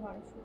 1200।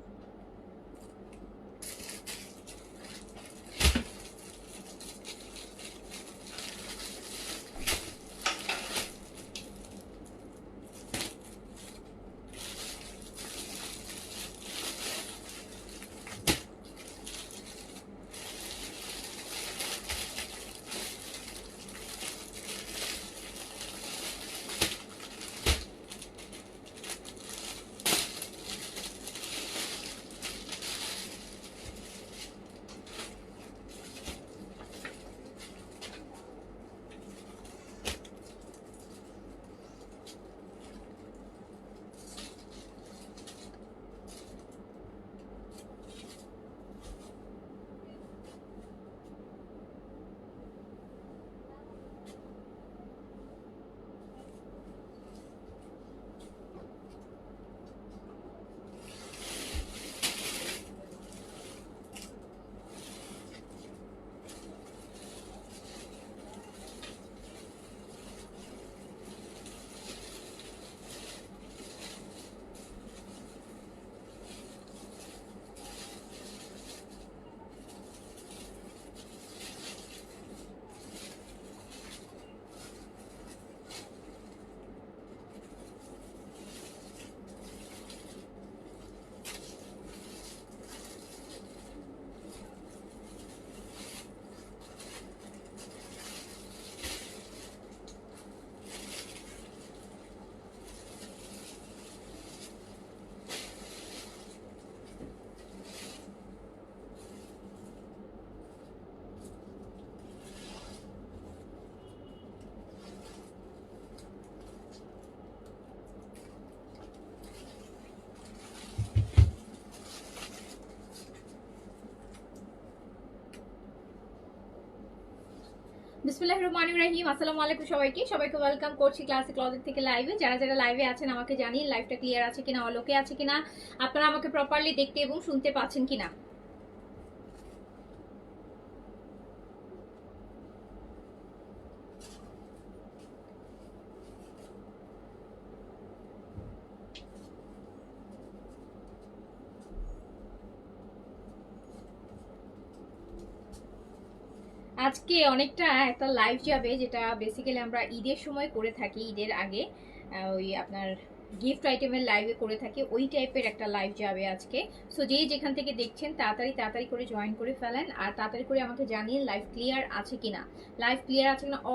বিসমিল্লাহির রহমানির রহিম। আসসালামু আলাইকুম সবাইকে ওয়েলকাম করছি ক্লাসিক ক্লজেট থেকে লাইভে। যারা যারা লাইভে আছেন আমাকে জানিয়ে লাইভটা ক্লিয়ার আছে কিনা, অলোকে আছে কিনা, আপনারা আমাকে প্রপারলি দেখতে এবং শুনতে পাচ্ছেন কিনা। আজকে অনেকটা একটা লাইভ যাবে, যেটা বেসিক্যালি আমরা ঈদের সময় করে থাকি, ঈদের আগে ওই আপনার গিফট আইটেমের লাইভে করে থাকি, ওই টাইপের একটা লাইভ যাবে আজকে। সো যেখান থেকে দেখছেন তাড়াতাড়ি করে জয়েন করে ফেলেন, আর তাড়াতাড়ি করে আমাকে জানিয়ে লাইভ ক্লিয়ার আছে কিনা,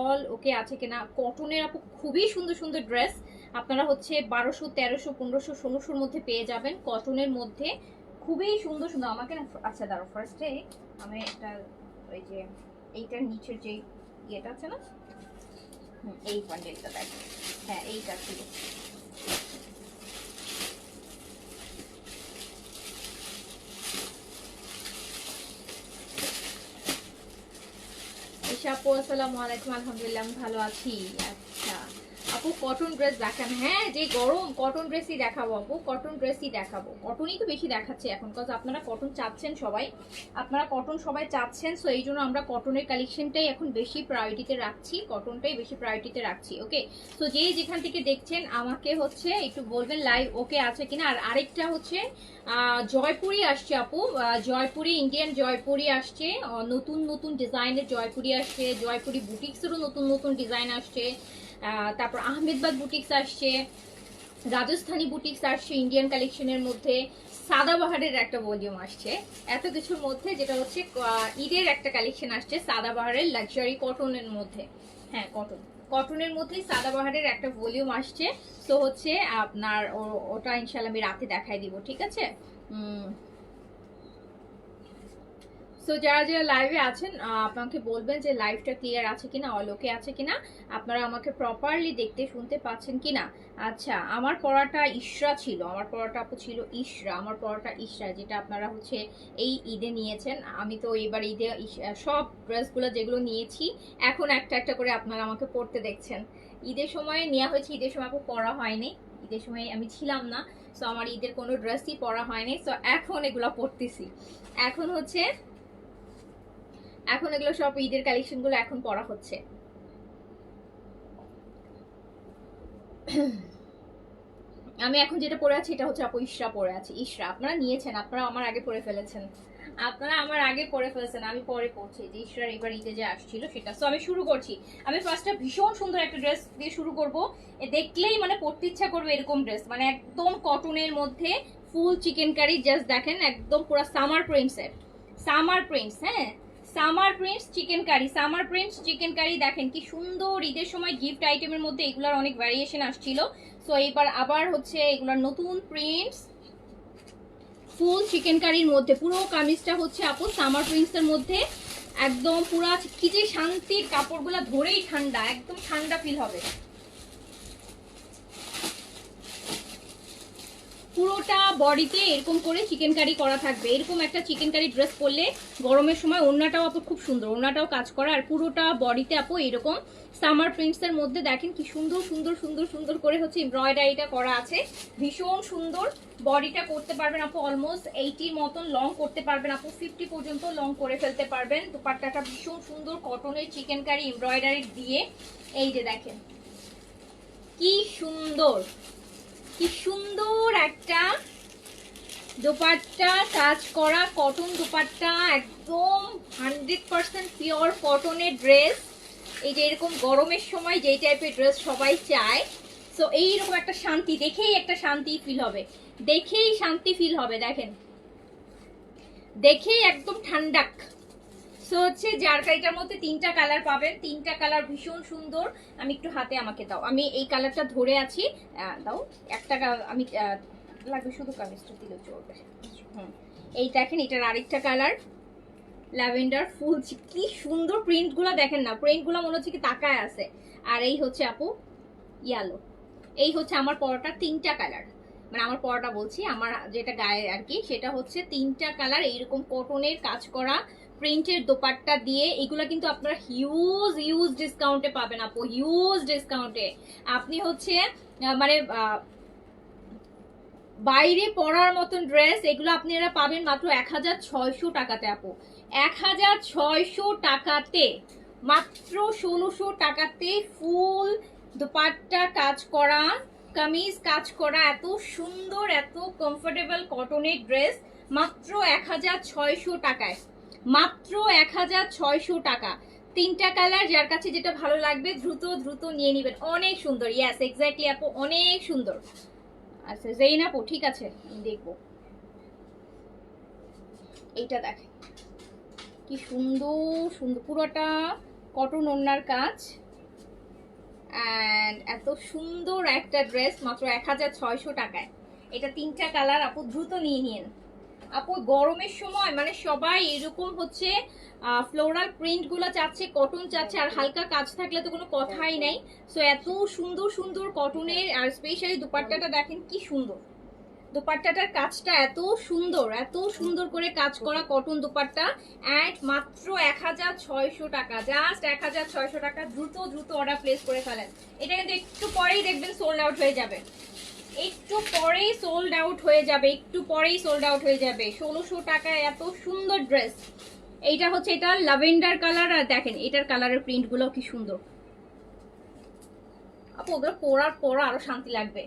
অল ওকে আছে কিনা। কটনের আপু খুবই সুন্দর সুন্দর ড্রেস আপনারা হচ্ছে 1200, 1300, 1500, 1600 মধ্যে পেয়ে যাবেন কটনের মধ্যে। খুবই সুন্দর সুন্দর। আমাকে না, আচ্ছা দাঁড়ো, ফার্স্টে আমি একটা ওই যে এইটার নিচের যে ইয়েটা আছে না, এই বান্ডেলটা দেখো। হ্যাঁ, এইটা ছিল। আপু আসসালামু আলাইকুম। আলহামদুলিল্লাহ ভালো আছি। আচ্ছা আপু কটন ড্রেস দেখান। হ্যাঁ, যে গরম কটন ড্রেসই দেখাবো আপু, কটন ড্রেসই দেখাবো। কটনই তো বেশি দেখাচ্ছে এখন, কজ আপনারা কটন চাচ্ছেন সবাই, আপনারা কটন সবাই চাচ্ছেন। সো এই জন্য আমরা কটনের কালেকশনটাই এখন বেশি প্রায়োরিটিতে রাখছি, কটনটাই বেশি প্রায়োরিটিতে রাখছি। ওকে, সো যেখান থেকে দেখছেন আমাকে হচ্ছে একটু বলবেন লাইভ ওকে আছে কিনা। আর আরেকটা হচ্ছে জয়পুরি আসছে আপু, জয়পুরি, ইন্ডিয়ান জয়পুরি আসছে, নতুন নতুন ডিজাইনের জয়পুরি আসছে, জয়পুরি বুটিক্সেরও নতুন নতুন ডিজাইন আসছে, তারপর আহমেদাবাদ বুটিক্স আসছে, রাজস্থানী বুটিক্স আসছে ইন্ডিয়ান কালেকশনের মধ্যে, সাদাবাহারের একটা ভলিউম আসছে, এত কিছুর মধ্যে যেটা হচ্ছে ঈদের একটা কালেকশন আসছে সাদাবাহারের লাক্সারি কটনের মধ্যে। হ্যাঁ, কটনের মধ্যেই সাদাবাহারের একটা ভলিউম আসছে। তো হচ্ছে আপনার ওটা ইনশাল্লাহ আমি রাতে দেখাই দিব, ঠিক আছে। সো যারা যারা লাইভে আছেন আপনাকে বলবেন যে লাইভটা ক্লিয়ার আছে কিনা, অলোকে আছে কিনা, আপনারা আমাকে প্রপারলি দেখতে শুনতে পাচ্ছেন কিনা। আচ্ছা, আমার পড়াটা ইশরা ছিল, আমার পড়াটা আপু ছিল ইশরা, আমার পড়াটা ইশরা, যেটা আপনারা হচ্ছে এই ঈদে নিয়েছেন। আমি তো এবার ঈদে সব ড্রেসগুলো যেগুলো নিয়েছি এখন একটা একটা করে আপনারা আমাকে পড়তে দেখছেন। ঈদের সময় নেওয়া হয়েছে, ঈদের সময় আপু পড়া হয়নি, ঈদের সময় আমি ছিলাম না। সো আমার ঈদের কোনো ড্রেসই পরা হয়নি। সো এখন এগুলো পড়তেছি, এখন হচ্ছে এখন এগুলো সব ঈদের কালেকশন গুলো এখন পড়া হচ্ছে। আমি এখন যেটা পরে আছি এটা হচ্ছে আপু ইশরা পরে আছি। ইশরা আপনারা নিয়েছেন, আপনারা আমার আগে পরে ফেলেছেন, আপনারা আমার আগে পরে ফেলেছেন, আমি পরে পড়ছি যে ইশরার এবার ঈদে যে আসছিল সেটা। সো আমি শুরু করছি। আমি ফার্স্টে ভীষণ সুন্দর একটা ড্রেস দিয়ে শুরু করব, দেখলেই মানে পড়তে ইচ্ছা করবে এরকম ড্রেস, মানে একদম কটনের মধ্যে ফুল চিকেন কারি। জাস্ট দেখেন একদম পুরো সামার প্রিন্টসের, সামার প্রিন্টস, হ্যাঁ summer prints chikankari, summer prints chikankari. দেখেন কি সুন্দর, ঈদের সময় গিফট আইটেমের মধ্যে এগুলার অনেক ভ্যারিয়েশন আসছিল। সো এবার আবার হচ্ছে এগুলার নতুন প্রিন্টস ফুল চিকেন কারির মধ্যে। পুরো কামিজটা হচ্ছে আপু সামার প্রিন্টসের মধ্যে, একদম পুরা কি যে শান্তির, কাপড়গুলো ধরেই ঠান্ডা, একদম ঠান্ডা ফিল হবে। পুরোটা বডিতে এরকম করে চিকেন কারি করা থাকবে। এরকম একটা চিকেন কারি ড্রেস পরলে গরমের সময় ওড়নাটাও আপু খুব সুন্দর, ওড়নাটাও কাজ করা, আর পুরোটা বডিতে আপু এরকম সামার প্রিন্টসের মধ্যে দেখেন কি সুন্দর সুন্দর সুন্দর সুন্দর করে হচ্ছে এমব্রয়ডারিটা করা আছে, ভীষণ সুন্দর। বডিটা করতে পারবেন আপু অলমোস্ট 80 মতন লং করতে পারবেন আপু, 50 পর্যন্ত লং করে ফেলতে পারবেন। দুপাট্টাটা ভীষণ সুন্দর কটনের চিকেন কারি এমব্রয়ডারি দিয়ে, এই যে দেখেন কি সুন্দর, কি সুন্দর একটা দোপাট্টা, কাজ করা কটন দোপাট্টা, একদম 100% পিওর কটনের ড্রেস। এই যে এরকম গরমের সময় যেই টাইপের ড্রেস সবাই চায়, সো এইরকম একটা শান্তি, দেখেই একটা শান্তি ফিল হবে, দেখেই শান্তি ফিল হবে। দেখেন দেখেই একদম ঠান্ডাক। সো হচ্ছে জারকারিটার মধ্যে 3টা কালার পাবেন, 3টা কালার ভীষণ সুন্দর। আমি একটু হাতে আমাকে দাও, আমি এই কালারটা ধরে আছি, দাও একটা, আমি লাগবে শুধু কামিজটা দিলে চলবে। এই দেখেন এটার আরেকটা কালার ল্যাভেন্ডার ফুল, কি সুন্দর প্রিন্টগুলো দেখেন না, প্রিন্টগুলো মনে হচ্ছে কি তাকায় আছে। আর এই হচ্ছে আপু ইয়েলো, এই হচ্ছে আমার পরোটা 3টা কালার, মানে আমার পরোটা বলছি আমার যেটা গায়ে আর কি, সেটা হচ্ছে 3টা কালার এইরকম কটনের কাজ করা প্রিন্টের দোপাট্টা দিয়ে। এগুলা কিন্তু আপনারা হিউজ হিউজ ডিসকাউন্টে পাবেন আপু, হিউজ ডিসকাউন্টে। আপনি হচ্ছে মানে বাইরে পরার মতন ড্রেস এগুলো আপনারা পাবেন মাত্র 1600 টাকাতে আপু, 1600 টাকাতে, মাত্র 1600 টাকাতে ফুল দুপাট্টা কাজ করা, কামিজ কাজ করা, এত সুন্দর এত কমফোর্টেবল কটনের ড্রেস মাত্র 1600 টাকায়, মাত্র 1600 টাকা। 3টা কালার, যার কাছে যেটা ভালো লাগবে দ্রুত দ্রুত নিয়ে নেবেন। অনেক সুন্দর, ইয়েস এক্স্যাক্টলি আপু, অনেক সুন্দর। আচ্ছা যেই না আপু, ঠিক আছে দেখবো। এইটা দেখেন কি সুন্দর সুন্দর, পুরোটা কটন ওড়নার কাজ, অ্যান্ড এত সুন্দর একটা ড্রেস মাত্র 1600 টাকায়। এটা 3টা কালার আপু, দ্রুত নিয়ে নিন আপু। গরমের সময় মানে সবাই এরকম হচ্ছে ফ্লোরাল প্রিন্ট গুলো চাচ্ছে, কটন চাচ্ছে, আর হালকা কাজ থাকলে তো কোনো কথাই নাই। সো এত সুন্দর সুন্দর কটনের, আর স্পেশালি দুপাট্টাটা দেখেন কি সুন্দর, দুপাট্টাটার কাজটা এত সুন্দর, এত সুন্দর করে কাজ করা কটন দুপাট্টা, অ্যান্ড মাত্র 1600 টাকা, জাস্ট 1600 টাকা। দ্রুত দ্রুত অর্ডার প্লেস করে ফেলেন। এটা কিন্তু একটু পরেই দেখবেন সোল্ড আউট হয়ে যাবে, একটু পরেই সোল্ড আউট হয়ে যাবে, একটু পরেই সোল্ড আউট হয়ে যাবে। 1600 টাকায় এত সুন্দর ড্রেস। এইটা হচ্ছে এটা ল্যাভেন্ডার কালার, আর দেখেন এটার কালারের প্রিন্ট গুলো কি সুন্দর আপু, ওগুলো পরার পর আরো শান্তি লাগবে,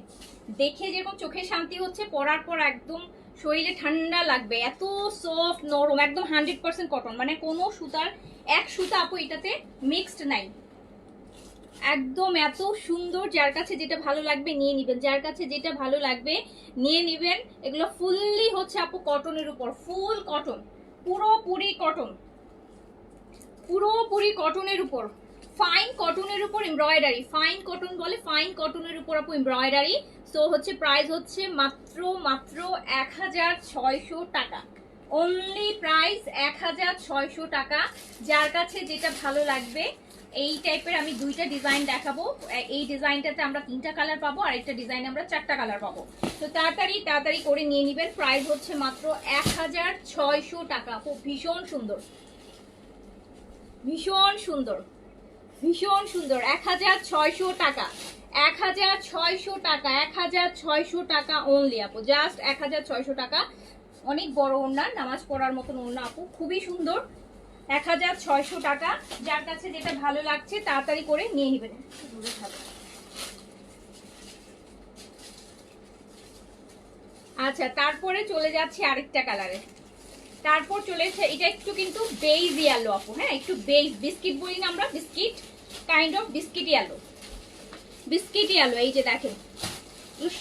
দেখে যেরকম চোখে শান্তি হচ্ছে, পরার পর একদম শরীরে ঠান্ডা লাগবে, এত সফট নরম, একদম 100% কটন, মানে কোনো সুতার এক সুতা আপু এটাতে মিক্সড নাই, একদম এত সুন্দর। যার কাছে যেটা ভালো লাগবে নিয়ে নিবেন, যার কাছে যেটা ভালো লাগবে নিয়ে নিবেন। এগুলো ফুললি হচ্ছে আপু কটনের উপর, ফুল কটন, পুরোপুরি কটন, পুরোপুরি কটনের উপর, ফাইন কটনের উপর এমব্রয়ডারি, ফাইন কটন বলে, ফাইন কটনের উপর আপু এমব্রয়ডারি। সো হচ্ছে প্রাইস হচ্ছে মাত্র মাত্র 1600 টাকা, অনলি প্রাইস 1600 টাকা। যার কাছে যেটা ভালো লাগবে, এই টাইপের আমি 2টা ডিজাইন দেখাবো। এই ডিজাইনটাতে আমরা 3টা কালার পাবো, আর একটা ডিজাইনে আমরা 4টা কালার পাবো। তো তাড়াতাড়ি তাড়াতাড়ি করে নিয়ে নেবেন। প্রাইস হচ্ছে মাত্র 1600 টাকা। খুব ভীষণ সুন্দর, ভীষণ সুন্দর, ভীষণ সুন্দর। 1600 টাকা, 1600 টাকা, 1600 টাকা অনলি আপু, জাস্ট 1600 টাকা। অনেক বড় ওড়না, নামাজ পড়ার মতন ওড়না আপু, খুবই সুন্দর। 1600 টাকা। যার কাছে যেটা ভালো লাগছে তাড়াতাড়ি করে নিয়ে নেবেন। আচ্ছা, তারপরে চলে যাচ্ছে আরেকটা কালারে। তারপর চলেছে এটা একটু কিন্তু বেজ ইয়েলো আপু, হ্যাঁ একটু বেজ, বিস্কিট বলি না আমরা, biscuit kind of biscuit yellow, biscuit yellow. এই যে দেখেন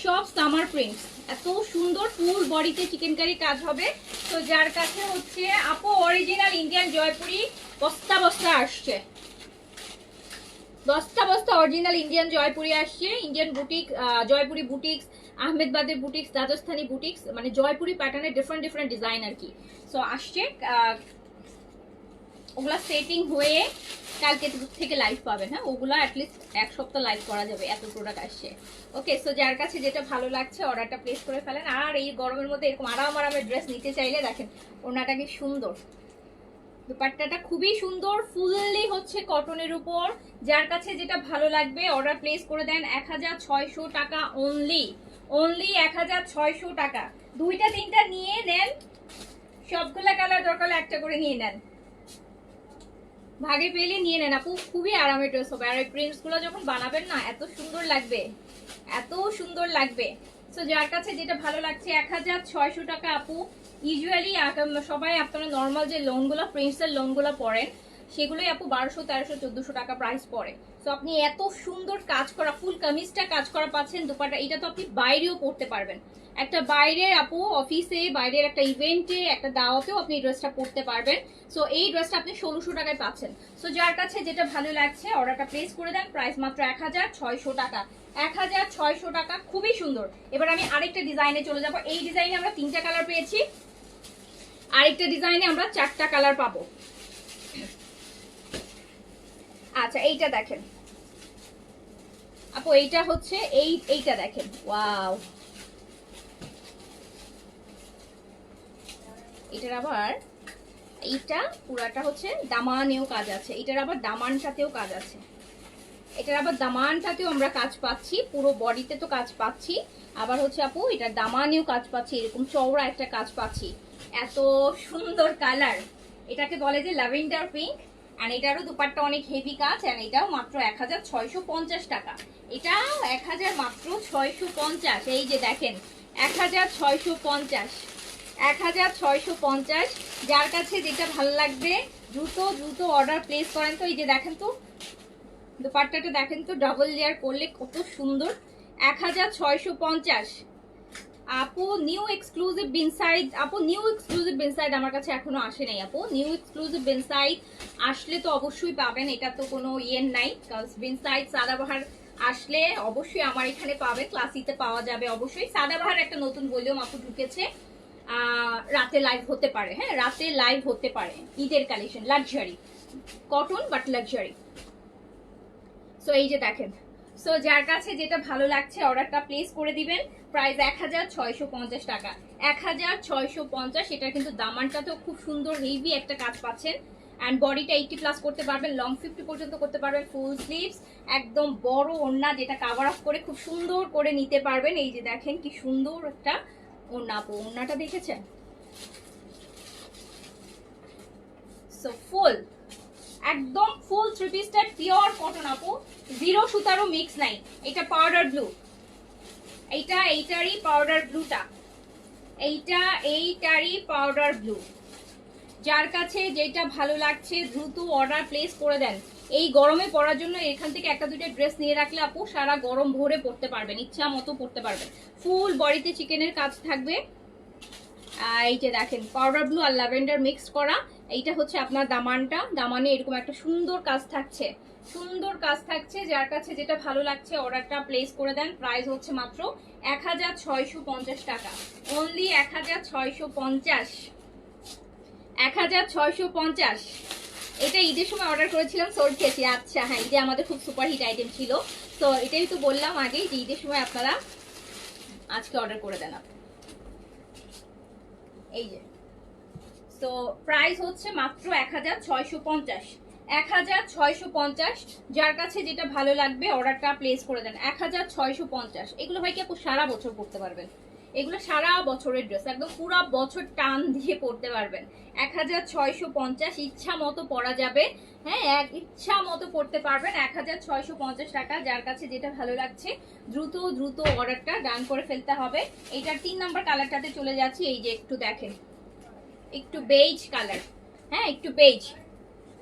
সব সামার প্রিন্টস, এত সুন্দর ফুল বডিতে চিকেন কারি কাজ হবে। তো যার কাছে হচ্ছে আপু অরিজিনাল ইন্ডিয়ান জয়পুরি বস্তা বস্তা আসছে, বস্তা বস্তা অরিজিনাল ইন্ডিয়ান জয়পুরি আসছে। ইন্ডিয়ান বুটিক, জয়পুরি বুটিক্স, আহমেদাবাদের বুটিক্স, রাজস্থানী বুটিক্স, মানে জয়পুরি প্যাটার্নের ডিফারেন্ট ডিফারেন্ট ডিজাইন আর কি। সো আসছে, ওগুলা সেটিং হয়ে কালকে থেকে লাইভ পাবেন। হ্যাঁ ওগুলা অ্যাটলিস্ট এক সপ্তাহ লাইভ করা যাবে, এত প্রোডাক্ট আসছে। ওকে, সো যার কাছে যেটা ভালো লাগছে অর্ডারটা প্লেস করে ফেলেন। আর এই গরমের মধ্যে এরকম আরাম আরামের ড্রেস নিতে চাইলে দেখেন ওনাটা কি সুন্দর, দুপাট্টাটা খুবই সুন্দর, ফুললি হচ্ছে কটনের উপর। যার কাছে যেটা ভালো লাগবে অর্ডার প্লেস করে দেন। 1600 টাকা অনলি, অনলি 1600 টাকা। দুইটা তিনটা নিয়ে নেন, সবগুলা কালার দরকার একটা করে নিয়ে নেন, ভাগে পেলে নিয়ে নেন আপু, খুবই আরামের ড্রেস হবে। আর এই প্রিন্টস গুলো যখন বানাবেন না এত সুন্দর লাগবে, এত সুন্দর লাগবে। সো যার কাছে যেটা ভালো লাগছে 1600 টাকা আপু। ইউজুয়ালি সবাই আপনারা নর্মাল যে লোনগুলো, প্রিন্টসের লোনগুলো পড়েন সেগুলোই আপু 1200, 1300, 1400 টাকা প্রাইস পড়ে। তো আপনি এত সুন্দর কাজ করা ফুল কামিজটা কাজ করা পাচ্ছেন, দুপাটা এটা তো আপনি বাইরেও পড়তে পারবেন, একটা বাইরের আপু অফিসে, বাইরের একটা ইভেন্টে, একটা দাওয়াতেও আপনি ড্রেসটা পরতে পারবেন। সো এই ড্রেসটা আপনি 1600 টাকায় পাচ্ছেন। সো যার কাছে যেটা ভালো লাগছে অর্ডারটা প্লেস করে দেন, প্রাইস মাত্র 1600 টাকা, 1600 টাকা, খুবই সুন্দর। এবার আমি আরেকটা ডিজাইনে চলে যাব। এই ডিজাইনে আমরা 3টা কালার পেয়েছি, আরেকটা ডিজাইনে আমরা 4টা কালার পাবো। আচ্ছা এইটা দেখেন আপু, এইটা হচ্ছে এইটা দেখেন, ওয়াও, এটার আবার এইটা পুরাটা হচ্ছে দামানেও কাজ আছে, এটার আবার দামানটাতেও কাজ আছে, এটার আবার দামানটাতেও আমরা কাজ পাচ্ছি, পুরো বডিতে তো কাজ পাচ্ছি, আবার হচ্ছে আপু এটার দামানেও কাজ পাচ্ছি, এরকম চওড়া একটা কাজ পাচ্ছি। এত সুন্দর কালার, এটাকে বলে যে ল্যাভেন্ডার পিঙ্ক। আর এটারও দুপাট্টা অনেক হেভি কাজ, আর এটাও মাত্র 1650 টাকা, এটা 1000 মাত্র 650। এই যে দেখেন 1650, 1650। যার কাছে যেটা ভালো লাগবে দ্রুত দ্রুত অর্ডার প্লেস করেন। তো এই যে দেখেন তো দুপাট্টাটা দেখেন তো, ডাবল লেয়ার করলে কত সুন্দর, 1650। আপু নিউ এক্সক্লুসিভ বিনসাইড, আপু নিউ এক্সক্লুসিভ বিনসাইড আমার কাছে এখনো আসে নাই আপু। নিউ এক্সক্লুসিভ বিনসাইড আসলে তো অবশ্যই পাবেন, এটা তো কোনো ইয়ের নাই, কারণ বিনসাইড সাদাবাহার আসলে অবশ্যই আমার এখানে পাবে, ক্লাসিতে পাওয়া যাবে অবশ্যই। সাদাবাহার একটা নতুন ভলিউম আপু ঢুকেছে, রাতে লাইভ হতে পারে, হ্যাঁ রাতে লাইভ হতে পারে, ঈদের collection, luxury cotton but luxury. So এই যে দেখেন, সো যার কাছে যেটা ভালো লাগছে অর্ডারটা প্লেস করে দিবেন, প্রাইস 1650 টাকা, 1650। এটা কিন্তু দামানটাতেও খুব সুন্দর হেভি একটা কাজ পাচ্ছেন। অ্যান্ড বডিটা 80+ করতে পারবেন, লং 50 পর্যন্ত করতে পারবেন, ফুল স্লিভস, একদম বড় ওড়না যেটা কাভার আপ করে খুব সুন্দর করে নিতে পারবেন। এই যে দেখেন কি সুন্দর একটা ওড়না, ওড়নাটা দেখেছেন, সো ফুল একদম ফুল 3 পিস টাইপ পিওর কটন আপু, জিরো সুতারও মিক্স নাই। এটা পাউডার ব্লু, এইটারই পাউডার ব্লুটা, এইটারই পাউডার ব্লু। যার কাছে যেটা ভালো লাগছে দ্রুত অর্ডার প্লেস করে দেন। এই গরমে পরার জন্য এখান থেকে একটা দুটো ড্রেস নিয়ে রাখলে আপু সারা গরম ভরে পরতে পারবেন, ইচ্ছা মতো পরতে পারবেন। ফুল বডিতে চিকেনের কাজ থাকবে। এই যে দেখেন পাউডার ব্লু আর ল্যাভেন্ডার মিক্সড করা, এইটা হচ্ছে আপনার দামানটা, দামানে এরকম একটা সুন্দর কাজ থাকছে, সুন্দর কাজ থাকছে। যার কাছে যেটা ভালো লাগছে অর্ডারটা প্লেস করে দেন, প্রাইস হচ্ছে মাত্র 1650 টাকা, অনলি 1650, 1650। এটা ঈদের সময় অর্ডার করেছিলাম, সোল্ড খেয়েছি। আচ্ছা হ্যাঁ, ঈদে আমাদের খুব সুপার হিট আইটেম ছিল, তো এটাই তো বললাম আগেই যে ঈদের সময় আপনারা আজকে অর্ডার করে দেন। এই যে তো প্রাইস হচ্ছে মাত্র 1650, 1650। যার কাছে যেটা ভালো লাগবে অর্ডারটা প্লেস করে দেন, 1650। এগুলো হয় কি আপু সারা বছর পড়তে পারবেন, এগুলো সারা বছরের ড্রেস, একদম পুরো বছর টান দিয়ে পরতে পারবেন। 1650, ইচ্ছা মতো পরা যাবে। হ্যাঁ, এক ইচ্ছা মতো পড়তে পারবেন। 1650 টাকা। যার কাছে যেটা ভালো লাগছে দ্রুত দ্রুত অর্ডারটা ডান করে ফেলতে হবে। এটার 3 নাম্বার কালারটাতে চলে যাচ্ছি। এই যে একটু দেখেন, একটু বেজ কালার। হ্যাঁ, একটু বেজ,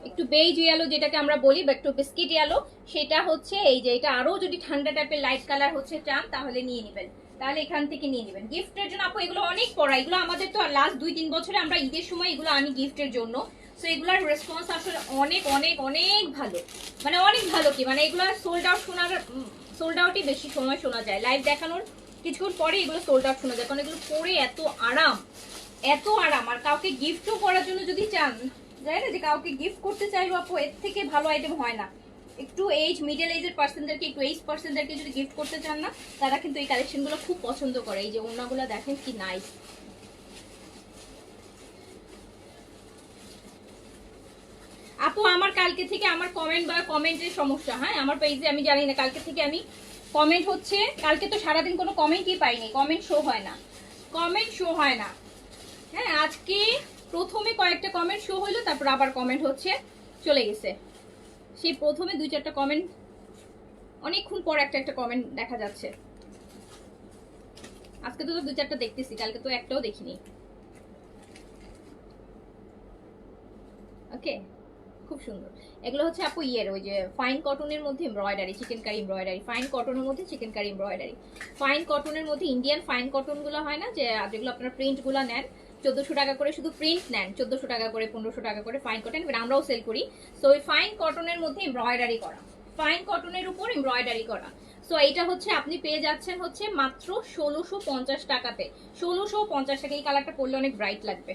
একটু বেজ ইয়েলো যেটাকে আমরা বলি, বা একটু বিস্কিট ইয়েলো, সেটা হচ্ছে এই যে এটা। আরো যদি ঠান্ডা টাইপের লাইট কালার হচ্ছে চান তাহলে নিয়ে নেবেন, তাহলে এখান থেকে নিয়ে নেবেন গিফটের জন্য। আপু এগুলো অনেক পড়া, এগুলো আমাদের তো লাস্ট 2-3 বছরে আমরা ঈদের সময় এগুলো আনি গিফটের জন্য। সো এগুলার রেসপন্স আসলে অনেক অনেক অনেক ভালো, মানে অনেক ভালো। কি মানে এগুলো সোল্ড আউট শোনার, সোল্ড আউটই বেশি সময় শোনা যায়, লাইভ দেখানোর কিছুক্ষণ পরে এগুলো সোল্ড আউট শোনা যায়, কারণ এগুলো পরে এত আরাম, এত আরাম। আর কাউকে গিফটও করার জন্য যদি চান, জানি না যে কাউকে গিফট করতে চাইবো আপু, এর থেকে ভালো আইটেম হয় না। একটু এজ, মিডল এজের পার্সনদেরকে, একটু এজ পার্সনদেরকে যদি গিফট করতে চান না, তারা কিন্তু এই কালেকশনগুলো খুব পছন্দ করে। এই যে ওড়নাগুলো দেখেন কি নাইস। আপু আমার কালকে থেকে আমার কমেন্ট বা কমেন্টের সমস্যা, হ্যাঁ আমার পেজে আমি জানি না, কালকে থেকে আমি কমেন্ট হচ্ছে, কালকে তো সারাদিন কোনো কমেন্টই পাইনি, কমেন্ট শো হয় না, কমেন্ট শো হয় না। হ্যাঁ, আজকে প্রথমে কয়েকটা কমেন্ট শো হইলো, তারপর আবার কমেন্ট হচ্ছে চলে গেছে। সেই প্রথমে 2-4টা কমেন্ট, অনেকক্ষণ পর একটা একটা কমেন্ট দেখা যাচ্ছে। আজকে তো 2-4টা দেখতেছি, কালকে তো একটাও দেখিনি। ওকে, খুব সুন্দর। এগুলো হচ্ছে আপু ইয়ের ওই যে ফাইন কটনের মধ্যে embroidery, chikankari embroidery, fine কটনের মধ্যে চিকেন কারি এমব্রয়ডারি। ফাইন কটনের মধ্যে ইন্ডিয়ান ফাইন কটনগুলো হয় না, যে যেগুলো আপনারা প্রিন্টগুলো নেন 1400 টাকা করে, শুধু প্রিন্ট নেন 1400 টাকা করে, 1500 টাকা করে ফাইন কটন, আমরাও সেল করি। সো ওই ফাইন কটনের মধ্যে এমব্রয়ডারি করা, ফাইন কটনের উপর এমব্রয়ডারি করা। সো এইটা হচ্ছে আপনি পেয়ে যাচ্ছেন হচ্ছে মাত্র 1650 টাকাতে। 1650 টাকা। এই কালারটা পরলে অনেক ব্রাইট লাগবে,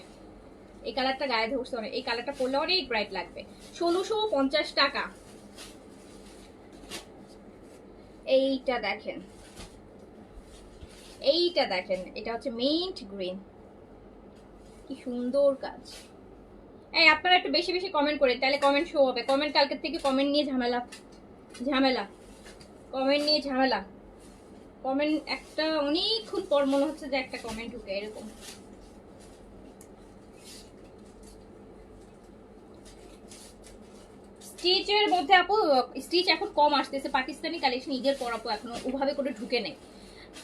এই কালারটা গায়ে ধরছে অনেক, এই কালারটা পরলে অনেক ব্রাইট লাগবে। 1650 টাকা। এইটা দেখেন, এইটা দেখেন, এটা হচ্ছে মিন্ট গ্রিন, কি সুন্দর কাজ। এই আপনারা একটু বেশি বেশি কমেন্ট করেন, তাহলে কমেন্ট শো হবে। কমেন্ট কালকে থেকে কমেন্ট নিয়ে ঝামেলা, ঝামেলা, কমেন্ট নিয়ে ঝামেলা। কমেন্ট একটা অনেকক্ষণ পর মনে হচ্ছে যে একটা কমেন্ট ঢুকে এরকম। স্টিচের মধ্যে আপু স্টিচ এখন কম আসতেছে, পাকিস্তানি কালেকশন ঈদের পর আপু এখনো ওভাবে করে ঢুকে নেই।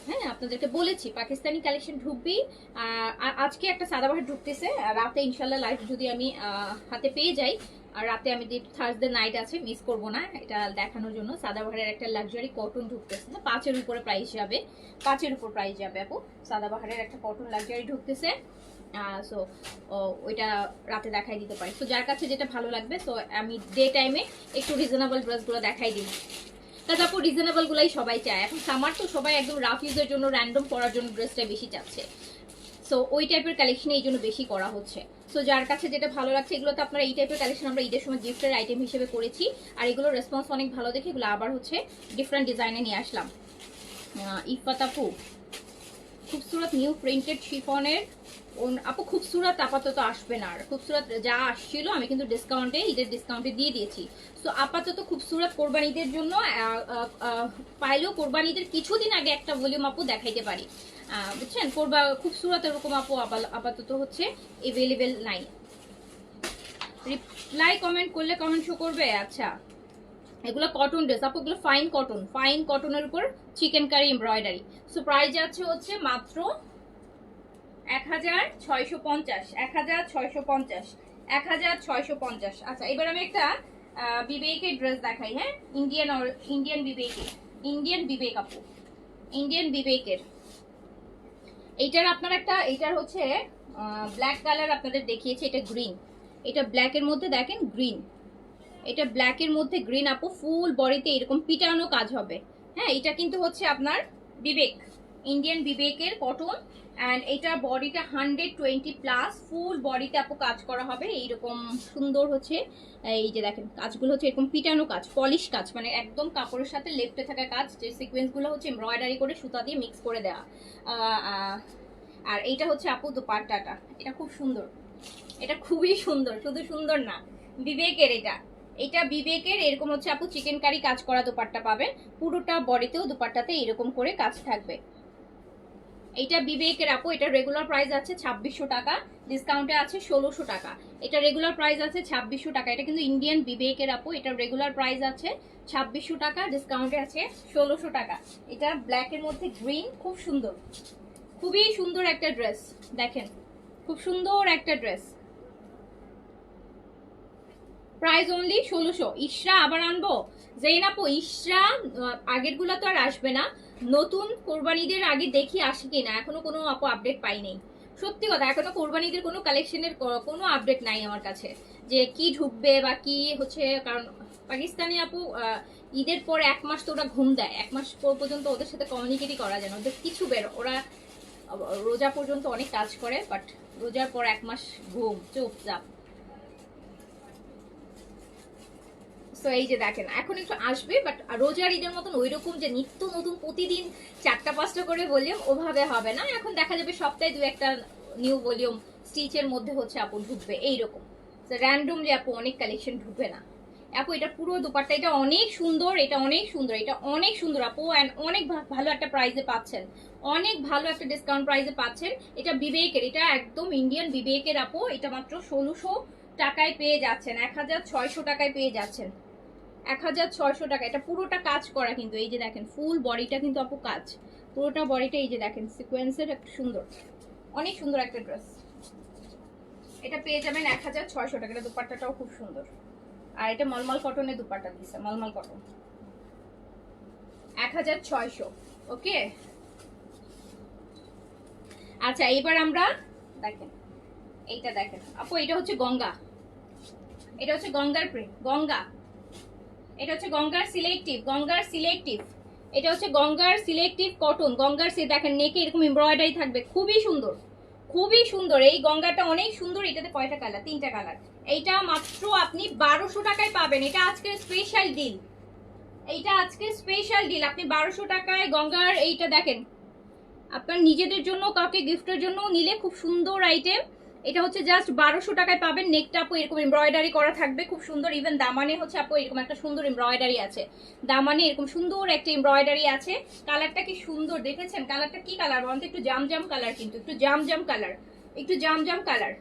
হ্যাঁ, আপনাদেরকে বলেছি পাকিস্তানি কালেকশন ঢুকবি। আজকে একটা সাদাবাহার ঢুকতেছে, রাতে ইনশাল্লাহ লাইভ যদি আমি হাতে পেয়ে যাই, আর রাতে আমি যে থার্সডে নাইট আছে মিস করব না এটা দেখানোর জন্য। সাদাবাহারের একটা লাক্সারি কটন ঢুকতেছে, 5-এর উপরে প্রাইস যাবে, 5-এর উপর প্রাইস যাবে আপু। সাদাবাহারের একটা কটন লাক্সারি ঢুকতেছে। সো ওইটা রাতে দেখাই দিতে পারি। তো যার কাছে যেটা ভালো লাগবে, তো আমি ডে টাইমে একটু রিজনেবল ড্রেসগুলো দেখাই দিই, কাজ আপু রিজনেবল গুলাই সবাই চায়। এখন সামার তো সবাই একদম রাফ ইউজের জন্য, র্যান্ডম পরার জন্য ড্রেসটা বেশি চাচ্ছে। সো ওই টাইপের কালেকশন এই জন্য বেশি করা হচ্ছে। সো যার কাছে যেটা ভালো লাগছে, এগুলো তো আপনারা এই টাইপের কালেকশন আমরা ঈদের সময় গিফটের আইটেম হিসেবে করেছি, আর এগুলো রেসপন্স অনেক ভালো দেখে এগুলো আবার হচ্ছে ডিফারেন্ট ডিজাইনে নিয়ে আসলাম। ইফাত আপু খুবসুরত নিউ প্রিন্টেড শিফনের আপু, খুবসুরত আপাতত আসবে না, আর খুবসুরত যা আসছিল আমি কিন্তু ডিসকাউন্টে, ঈদের ডিসকাউন্টে দিয়ে দিয়েছি। তো আপাতত খুবসুরত কোরবানিদের জন্য পাইলেও কোরবানিদের কিছুদিন আগে একটা ভলিউম আপু দেখাইতে পারি, বুঝছেন। খুবসুরত এরকম আপু আপাতত হচ্ছে এভেলেবেল নাই। রিপ্লাই কমেন্ট করলে কমেন্ট শো করবে। আচ্ছা, এগুলো কটন ড্রেস আপু, এগুলো ফাইন কটন, ফাইন কটনের উপর chikankari embroidery. So price যাচ্ছে হচ্ছে মাত্র 1650, 1650, 1650। আচ্ছা, এবার আমি একটা বিবেকের ড্রেস দেখাই। হ্যাঁ, ইন্ডিয়ান বিবেকের, ইন্ডিয়ান বিবেক আপু, ইন্ডিয়ান বিবেকের। এইটার আপনার একটা, এইটার হচ্ছে ব্ল্যাক কালার আপনাদের দেখিয়েছে, এটা গ্রিন, এটা ব্ল্যাকের মধ্যে দেখেন গ্রিন, এটা ব্ল্যাকের মধ্যে গ্রিন আপু, ফুল বডিতে এরকম পিটানো কাজ হবে। হ্যাঁ, এটা কিন্তু হচ্ছে আপনার বিবেক, ইন্ডিয়ান বিবেকের কটন, অ্যান্ড এটা বডিটা 120+, ফুল বডিতে আপু কাজ করা হবে এইরকম সুন্দর হচ্ছে। এই যে দেখেন কাজগুলো হচ্ছে এরকম পিটানো কাজ, পলিশ কাজ, মানে একদম কাপড়ের সাথে লেফটে থাকা কাজ, যে সিকোয়েন্সগুলো হচ্ছে এমব্রয়ডারি করে সুতা দিয়ে মিক্স করে দেওয়া। আর এইটা হচ্ছে আপু দোপাট্টাটা, এটা খুব সুন্দর, এটা খুবই সুন্দর, শুধু সুন্দর না, বিবেকের এটা, এটা বিবেকের এরকম হচ্ছে আপু চিকেন কারি কাজ করা দোপাট্টা পাবেন, পুরোটা বডিতেও দোপাট্টাতে এরকম করে কাজ থাকবে। এইটা বিবেকের আপু, এটা রেগুলার প্রাইস আছে 2600 টাকা, ডিসকাউন্টে আছে 1600 টাকা। এটা রেগুলার প্রাইস আছে 2600 টাকা, এটা কিন্তু ইন্ডিয়ান বিবেকের আপু, এটা রেগুলার প্রাইস আছে 2600 টাকা, ডিসকাউন্টে আছে 1600 টাকা। এটা ব্ল্যাকের মধ্যে গ্রিন, খুব সুন্দর, খুবই সুন্দর একটা ড্রেস। দেখেন খুব সুন্দর একটা ড্রেস, প্রাইস অনলি 1600। ইশরা আবার আনবো যেই না আপু, ইশরা আগের গুলা তো আর আসবে না, নতুন কোরবানিদের আগে দেখি আসে কিনা, এখনো কোনো আপু আপডেট পাইনি। সত্যি কথা, এখনো কোরবানিদের কোনো কালেকশনের কোনো আপডেট নাই আমার কাছে, যে কি ঢুকবে বা কি হচ্ছে। কারণ পাকিস্তানি আপু ঈদের পর 1 মাস তো ওরা ঘুম দেয়, 1 মাস পর্যন্ত ওদের সাথে কমিউনিকেটই করা যায় না, ওদের কিছু ওরা রোজা পর্যন্ত অনেক কাজ করে, বাট রোজার পর 1 মাস ঘুম চুপচাপ। তো এই যে দেখেন এখন একটু আসবে, বাট রোজার ঈদের মতন ওই রকম যে নিত্য নতুন প্রতিদিন 4টা 5টা করে ভলিউম ওভাবে হবে না। এখন দেখা যাবে সপ্তাহে 2-1টা নিউ ভলিউম স্টিচের মধ্যে হচ্ছে আপু ঢুকবে এইরকম, র্যান্ডমলি আপু অনেক কালেকশন ঢুকবে না আপু। এটা পুরো দুপাট্টা, এটা অনেক সুন্দর, এটা অনেক সুন্দর, এটা অনেক সুন্দর আপু, অ্যান্ড অনেক ভালো একটা প্রাইসে পাচ্ছেন, অনেক ভালো একটা ডিসকাউন্ট প্রাইসে পাচ্ছেন। এটা বিবেকের, এটা একদম ইন্ডিয়ান বিবেকের আপু, এটা মাত্র 1600 টাকায় পেয়ে যাচ্ছেন, 1600 টাকায় পেয়ে যাচ্ছেন, 1600 টাকা। এটা পুরোটা কাজ করা কিন্তু, এই যে দেখেন ফুল বডিটা কিন্তু আপু কাজ, পুরোটা বডিটা এই যে দেখেন সিকোয়েন্সের, একটা সুন্দর, অনেক সুন্দর একটা ড্রেস। এটা পেয়ে যাবেন 1600 টাকা। এটা দুপাট্টাটাও খুব সুন্দর, আর এটা মলমল কটনের দুপাট্টা দিচ্ছে, মলমল কটন, 1600। ওকে, আচ্ছা এবার আমরা দেখেন এইটা দেখেন আপু, এটা হচ্ছে গঙ্গা, এটা হচ্ছে গঙ্গার প্রিন্ট, গঙ্গা, এটা হচ্ছে গঙ্গার সিলেক্টিভ, গঙ্গার সিলেক্টিভ, এটা হচ্ছে গঙ্গার সিলেক্টিভ কটন, গঙ্গার দেখেন নেকে এরকম এমব্রয়ডারি থাকবে, খুবই সুন্দর, খুবই সুন্দর। এই গঙ্গাটা অনেক সুন্দর। এটাতে কয়টা কালার? 3টা কালার। এইটা মাত্র আপনি 1200 টাকায় পাবেন, এটা আজকে স্পেশাল ডিল, এইটা আজকে স্পেশাল ডিল। আপনি 1200 টাকায় গঙ্গার এইটা দেখেন, আপনার নিজেদের জন্য কাউকে গিফটের জন্য নিলে খুব সুন্দর আইটেম। এটা হচ্ছে জাস্ট 1200 টাকায় পাবেন। নেকটা আপু এরকম এমব্রয়ডারি করা থাকবে, খুব সুন্দর। ইভেন দামানে হচ্ছে আপু এরকম একটা সুন্দর এমব্রয়ডারি আছে, দামানে এরকম সুন্দর একটা এমব্রয়ডারি আছে। কালারটা কি সুন্দর দেখেছেন? কালারটা কি কালার বলতে? একটু জাম জাম কালার, কিন্তু একটু জাম জাম কালার, একটু জাম জাম কালার।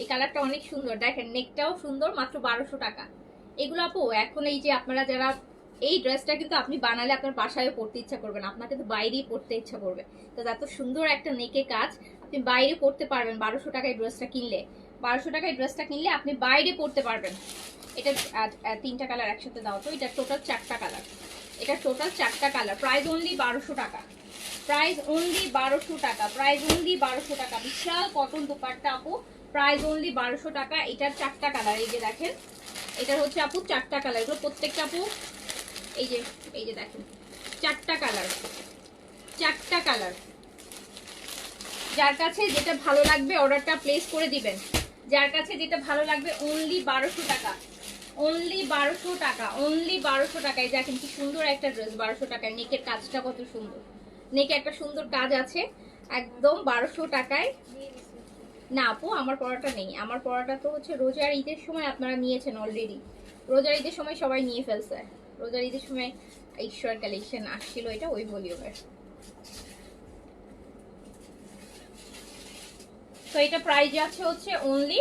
এই কালারটা অনেক সুন্দর, দেখেন নেকটাও সুন্দর, মাত্র 1200 টাকা। এগুলো আপু এখন এই যে আপনারা যারা, এই ড্রেসটা কিন্তু আপনি বানালে আপনার বাসায় পড়তে ইচ্ছা করবে না, আপনাকে তো বাইরেই পড়তে ইচ্ছা করবে। তো এত সুন্দর একটা নেকে কাজ, আপনি বাইরে পড়তে পারবেন 1200 টাকায় ড্রেসটা কিনলে, 1200 টাকায় ড্রেসটা কিনলে আপনি বাইরে পড়তে পারবেন। এটা 3টা কালার একসাথে দাও তো, এটা টোটাল 4টা কালার, এটা টোটাল 4টা কালার। প্রাইস অনলি 1200 টাকা, প্রাইস অনলি 1200 টাকা, প্রাইস অনলি 1200 টাকা। বিশাল কটন দোপাট্টা আপু, প্রাইস অনলি 1200 টাকা। এটার 4টা কালার, এই যে দেখেন, এটার হচ্ছে আপু 4টা কালার। এগুলো প্রত্যেকটা আপু এই যে দেখেন 4টা কালার, 4টা কালার। যার কাছে যেটা ভালো লাগবে অর্ডারটা প্লেস করে দিবেন, যার কাছে যেটা ভালো লাগবে। অনলি 1200 টাকা, অনলি 1200 টাকা, অনলি 1200 টাকায়। দেখেন কি সুন্দর একটা ড্রেস, 1200 টাকায়। নেকের কাজটা কত সুন্দর, নেকে একটা সুন্দর কাজ আছে, একদম 1200 টাকায়। না আপু আমার পড়াটা নেই, আমার পড়াটা তো হচ্ছে রোজার ঈদের সময় আপনারা নিয়েছেন অলরেডি, রোজার ঈদের সময় সবাই নিয়ে ফেলছে। রোজার ঈদের সময় ঈশ্বর কালেকশন আসছিল, এটা ওই ভলিউমের। তো এটা প্রাইস আছে হচ্ছে অনলি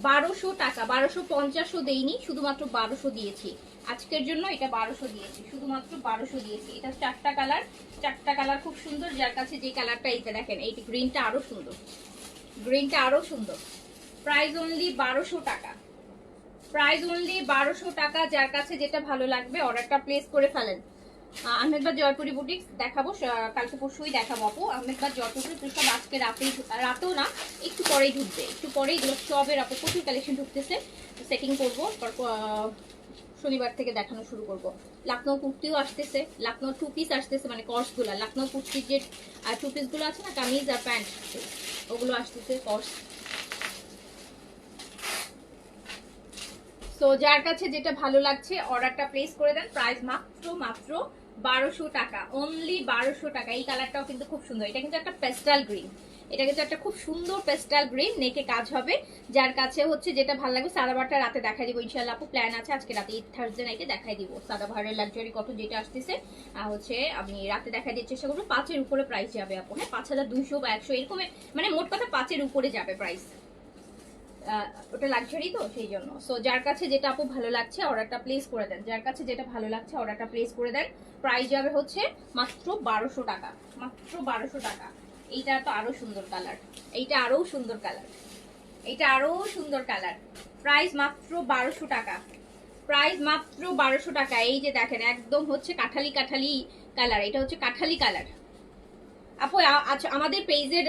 1200 টাকা, 1250ও দেইনি, শুধুমাত্র 1200 দিয়েছি আজকের জন্য। এটা 1200 দিয়েছি, শুধুমাত্র 1200 দিয়েছি। এটা 4টা কালার, 4টা কালার খুব সুন্দর। যার কাছে যে কালারটা, এইটা দেখেন, এইটা গ্রিনটা আরো সুন্দর, গ্রিনটা আরো সুন্দর। প্রাইস অনলি 1200 টাকা, প্রাইস অনলি 1200 টাকা। যার কাছে যেটা ভালো লাগবে অর্ডারটা প্লেস করে ফেলেন। আহমেদবাদ জয়পুরি বুটিক্স দেখাবো, কালকে পরশুই দেখাবো আপু। আহমেদবাদ জয়পুরি বুটিক্স সব আজকে রাতেও না, একটু পরেই ঢুকবে, একটু পরেই। এগুলো সবের আপু প্রচুর কালেকশন ঢুকতেছে, সেটিং করবো, শনিবার থেকে দেখানো শুরু করব। লখনৌ কুর্তিও আসতেছে, লখনৌ 2 পিস আসতেছে, মানে কর্সগুলো, লখনৌ কুর্তির যে 2 পিসগুলো আছে না, কামিজ আর প্যান্ট, ওগুলো আসতেছে কর্স। সো যার কাছে যেটা ভালো লাগছে অর্ডারটা প্লেস করে দেন। প্রাইস মাত্র 1200 টাকা, অনলি 1200 টাকা। এই কালারটাও কিন্তু খুব সুন্দর, এটা কিন্তু একটা পেস্টাল গ্রিন, এটা কিন্তু একটা খুব সুন্দর পেস্টাল গ্রিন, নেকে কাজ হবে। যার কাছে হচ্ছে যেটা ভালো লাগবে, সাদাবারটা রাতে দেখাই দিব ইনশাআল্লাহ আপু, প্ল্যান আছে আজকে রাতে থার্সডে নাইটে দেখাই দিব সাদাবারের লাক্সারি কটন যেটা আসতেছে। হচ্ছে আমি রাতে দেখাই দিতে চেষ্টা করবো। 5-এর উপরে প্রাইস যাবে আপু, হ্যাঁ 5200 বা 100 এরকম, মানে মোট কথা 5-এর উপরে যাবে প্রাইস। ওটা লাক্সারি তো সেই জন্য। সো যার কাছে যেটা আপু ভালো লাগছে অর্ডারটা প্লেস করে দেন, যার কাছে যেটা ভালো লাগছে অর্ডারটা প্লেস করে দেন। প্রাইস যাবে হচ্ছে মাত্র 1200 টাকা, মাত্র 1200 টাকা। এইটা তো আরো সুন্দর কালার, এইটা আরো সুন্দর কালার, এইটা আরো সুন্দর কালার। প্রাইস মাত্র 1200 টাকা, প্রাইস মাত্র 1200 টাকা। এই যে দেখেন একদম হচ্ছে কাঠালি কাঠালি কালার, এটা হচ্ছে কাঠালি কালার আপু। আচ্ছা আমাদের পেজের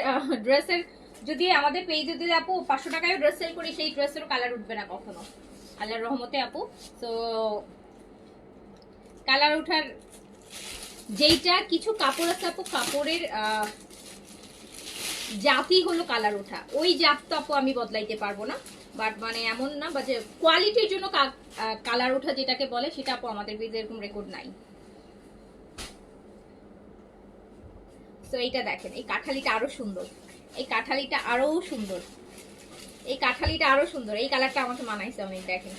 ড্রেসের যদি আমাদের পেজে যদি আপু 500 টাকায় ড্রেস সেল করি, সেই ড্রেসেরও কালার উঠবে না কখনো আল্লাহর রহমতে আপু। তো কালার ওঠার যেইটা কিছু কাপড় আছে আপু, কাপড়ের জাতি হলো কালার ওঠা, ওই জাত তো আপু আমি বদলাইতে পারবো না। বাট মানে এমন না বা যে কোয়ালিটির জন্য কালার ওঠা যেটাকে বলে, সেটা আপু আমাদের পেজে এরকম রেকর্ড নাই। তো এইটা দেখেন, এই কাঠালিটা আরো সুন্দর, এই কাঠালিটা আরো সুন্দর, এই কাঠালিটা আরো সুন্দর। এই কালারটা আমাকে মানাইছে অনেক। দেখেন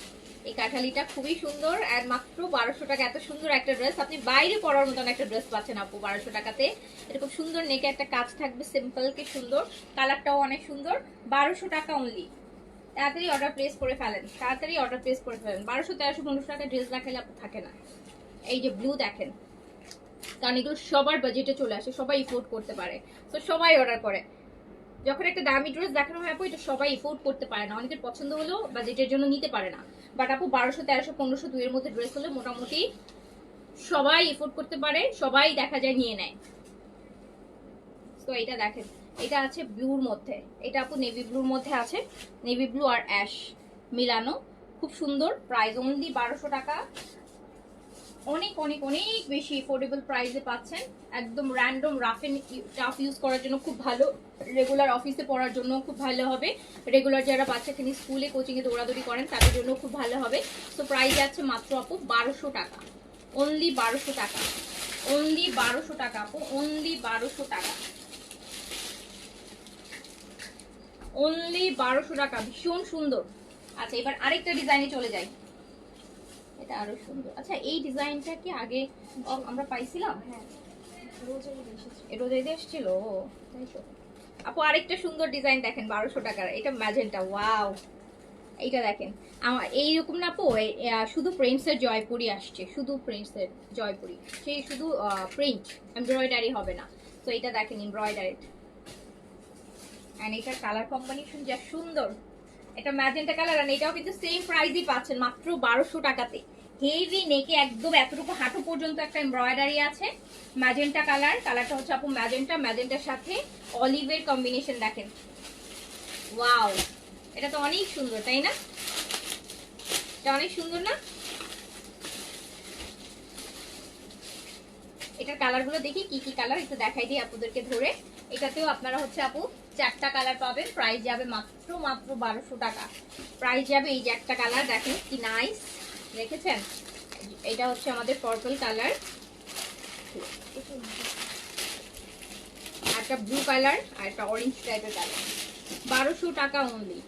এই কাঠালিটা খুবই সুন্দর, আর মাত্র 1200 টাকা। এত সুন্দর একটা ড্রেস আপনি বাইরে পরার মতন একটা ড্রেস পাচ্ছেন আপু 1200 টাকাতে। এরকম সুন্দর নেকে একটা কাজ থাকবে, সিম্পল কি সুন্দর, কালারটাও অনেক সুন্দর। 1200 টাকা অনলি। তাড়াতাড়ি অর্ডার প্লেস করে ফেলেন, তাড়াতাড়ি অর্ডার প্লেস করে ফেলেন। 1200, 1300, 1500 টাকা ড্রেস দেখালে আপু থাকে না। এই যে ব্লু দেখেন, কারণ এগুলো সবার বাজেটে চলে আসে, সবাই ইফোর্ড করতে পারে, তো সবাই অর্ডার করে। যখন একটা দামি ড্রেস দেখানো হয় আপু, এটা সবাই ইফোর্ড করতে পারে না, অনেকের পছন্দ হলেও বাজেটের জন্য নিতে পারে না। বাট আপু 1200, 1300, 1500 দুইয়ের মধ্যে ড্রেস হলে মোটামুটি সবাই ইফোর্ড করতে পারে, সবাই দেখা যায় নিয়ে নেয়। তো এটা দেখেন, এটা আছে ব্লুর মধ্যে, এটা আপু নেভি ব্লুর মধ্যে আছে, নেভি ব্লু আর অ্যাশ মিলানো, খুব সুন্দর। প্রাইস অনলি 1200 টাকা। অনেক অনেক অনেক বেশি এফোর্ডেবল প্রাইসে পাচ্ছেন। একদম random rough and tough use করার জন্য খুব ভালো, রেগুলার অফিসে পড়ার জন্য খুব ভালো হবে, রেগুলার যারা বাচ্চাকে স্কুলে কোচিংয়ে দৌড়াদৌড়ি করেন তাদের জন্য খুব ভালো হবে। তো প্রাইস আছে মাত্র আপু 1200 টাকা, অনলি 1200 টাকা, অনলি 1200 টাকা আপু, অনলি 1200 টাকা, অনলি 1200 টাকা। ভীষণ সুন্দর। আচ্ছা এবার আরেকটা ডিজাইনে চলে যাই, এটা আরো সুন্দর। আচ্ছা এই ডিজাইনটা কি আগে আমরা পাইছিলাম? হ্যাঁ রোজে এসেছিল তাই তো আপু। আরেকটা সুন্দর ডিজাইন দেখেন 1200 টাকার, এটা ম্যাজেন্টা, ওয়াও। এইটা দেখেন আমার এইরকম না আপু, শুধু প্রিন্টসের জয়পুরি আসছে, শুধু প্রিন্টসের জয়পুরি, সেই শুধু প্রিন্ট, এমব্রয়ডারি হবে না। তো এটা দেখেন এমব্রয়ডারি, এন্ড এটার কালার কম্বিনেশন যা সুন্দর, এটা ম্যাজেন্টা কালার, আর এটাও কিন্তু সেম প্রাইসই পাচ্ছেন মাত্র 1200 টাকাতে। হেভি নেকে একদম এতটুকু হাঁটু পর্যন্ত একটা এমব্রয়ডারি আছে, ম্যাজেন্টা কালার, কালারটা হচ্ছে আপু ম্যাজেন্টা, ম্যাজেন্টার সাথে অলিভের কম্বিনেশন দেখেন, ওয়াও। এটা তো অনেক সুন্দর তাই না, এটা অনেক সুন্দর না? এটার কালারগুলো দেখি কি কি কালার, একটু দেখাই দিই আপনাদেরকে ধরে। এটাতেও আপনারা হচ্ছে আপু 4টা কালার পাবেন, প্রাইস যাবে মাত্র মাত্র 1200 টাকা। প্রাইস যাবে এই যে একটা কালার দেখেন কি নাইস, দেখেছেন? এটা হচ্ছে আমাদের পার্পল কালার, একটা ব্লু কালার, আর একটা অরেঞ্জ টাইপের কালার। 1200 টাকা অনলি,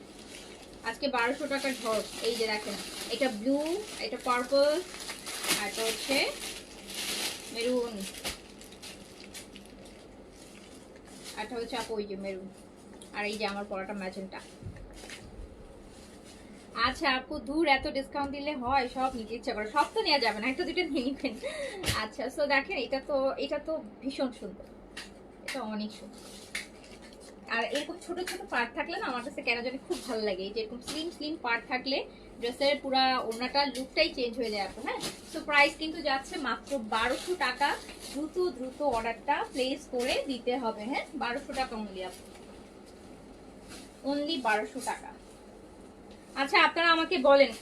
আজকে 1200 টাকার ঝড়। এই যে দেখেন, এটা ব্লু, এটা পার্পল, আর এটা হচ্ছে মেরুন, এটা হচ্ছে আপু ওই যে মেরুন, আর এই যে আমার পরাটা ম্যাজেন্টা। আচ্ছা আপু দূর, এত ডিসকাউন্ট দিলে হয়? সব নিতে ইচ্ছা করে, সব তো নেওয়া যাবে না, একটা দুটো নিয়ে নিবেন। আচ্ছা সো দেখেন এটা তো ভীষণ সুন্দর, এটা অনেক সুন্দর। আর এরকম ছোট ছোট পার্ট থাকলে না আমার কাছে কেন জানি খুব ভালো লাগে, এই যে এরকম স্লিম স্লিম পার্ট থাকলে ড্রেসের পুরা ওড়নাটা লুকটাই চেঞ্জ হয়ে যায় আপু। হ্যাঁ সো প্রাইস কিন্তু যাচ্ছে মাত্র 1200 টাকা। দ্রুত দ্রুত অর্ডারটা প্লেস করে দিতে হবে। হ্যাঁ 1200 টাকা অনলি আপু, অনলি 1200 টাকা। আচ্ছা আপনারা আমাকে বলেন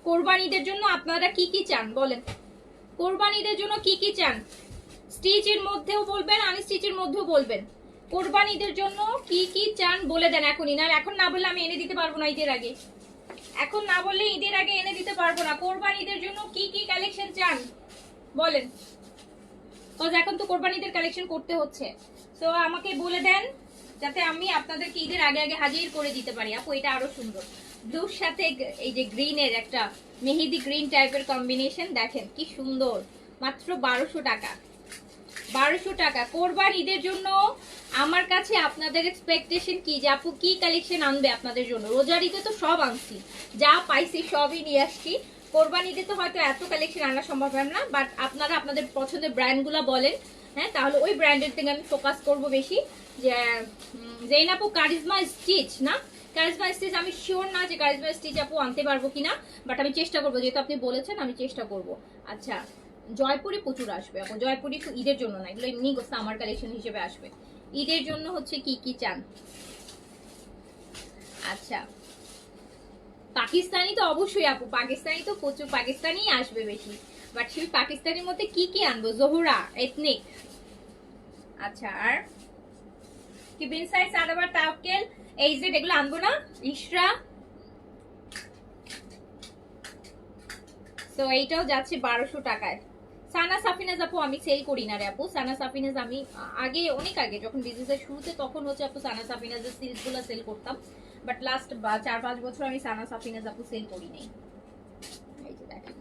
কোরবানিদের জন্য আপনারা কি কি চান বলেন, কোরবানিদের জন্য কি কি চান? স্টিচের মধ্যেও বলবেন, আনস্টিচের মধ্যেও বলবেন। কোরবানিদের জন্য কি কি চান বলে দেন এখনই, না এখন না বললে আমি এনে দিতে পারবো না ঈদের আগে, এখন না বললে ঈদের আগে এনে দিতে পারবো না। কোরবানিদের জন্য কি কি কালেকশন চান বলেন, কজ এখন তো কোরবানিদের কালেকশন করতে হচ্ছে, তো আমাকে বলে দেন যাতে আমি আপনাদেরকে ঈদের আগে আগে হাজির করে দিতে পারি। আপু এটা আরো সুন্দর, ব্লুর সাথে এই যে গ্রিনের একটা মেহেদি গ্রিন টাইপের কম্বিনেশন, দেখেন কি সুন্দর, মাত্র 1200 টাকা। 1200 টাকা কোরবান ঈদের জন্য। আমার কাছে আপনাদের এক্সপেকটেশন কি যে আপু কি কালেকশন আনবে আপনাদের জন্য? রোজার ঈদে তো সব আনছি, যা পাইছি সবই নিয়ে আসছি। কোরবান ঈদে তো হয়তো এত কালেকশন আনা সম্ভব হয় না, বাট আপনারা আপনাদের পছন্দের ব্র্যান্ডগুলো বলেন, হ্যাঁ, তাহলে ওই ব্র্যান্ডের থেকে আমি ফোকাস করব বেশি। যে যেইন আপু কারিজমা স্টিচ না, কারিজমা স্টিচ আমি শিওর না যে কারিজমা স্টিচ আপু আনতে পারবো কিনা, বাট আমি চেষ্টা করবো, যেহেতু আপনি বলেছেন আমি চেষ্টা করব। আচ্ছা, জয়পুরি প্রচুর আসবে আপু, জয়পুরি তো ঈদের জন্য না, এগুলো এমনি সামার কালেকশন হিসেবে আসবে। ঈদের জন্য হচ্ছে কি কি চান? আচ্ছা, পাকিস্তানি তো অবশ্যই আপু, পাকিস্তানি তো প্রচুর, পাকিস্তানি আসবে বেশি, বাট সেই পাকিস্তানির মধ্যে কি কি আনবো? জোহরা, এথনিক। আচ্ছা, আর কি বিন সাইজ, সাদাবার, তাওকেল, এই যে এগুলো আনবো না? ইশরা, তো এইটাও যাচ্ছে 1200 টাকায়। সানা সাফিনাজ আপু আমি সেল করি না রে আপু, সানা সাফিনাজ আমি আগে, অনেক আগে যখন বিজনেসের শুরুতে, তখন হচ্ছে আপু সানা সাফিনাজের সিল্কগুলো সেল করতাম, বাট লাস্ট 4-5 বছর আমি সানা সাফিনাজ আপু সেল করি নাই। এই যে দেখেন,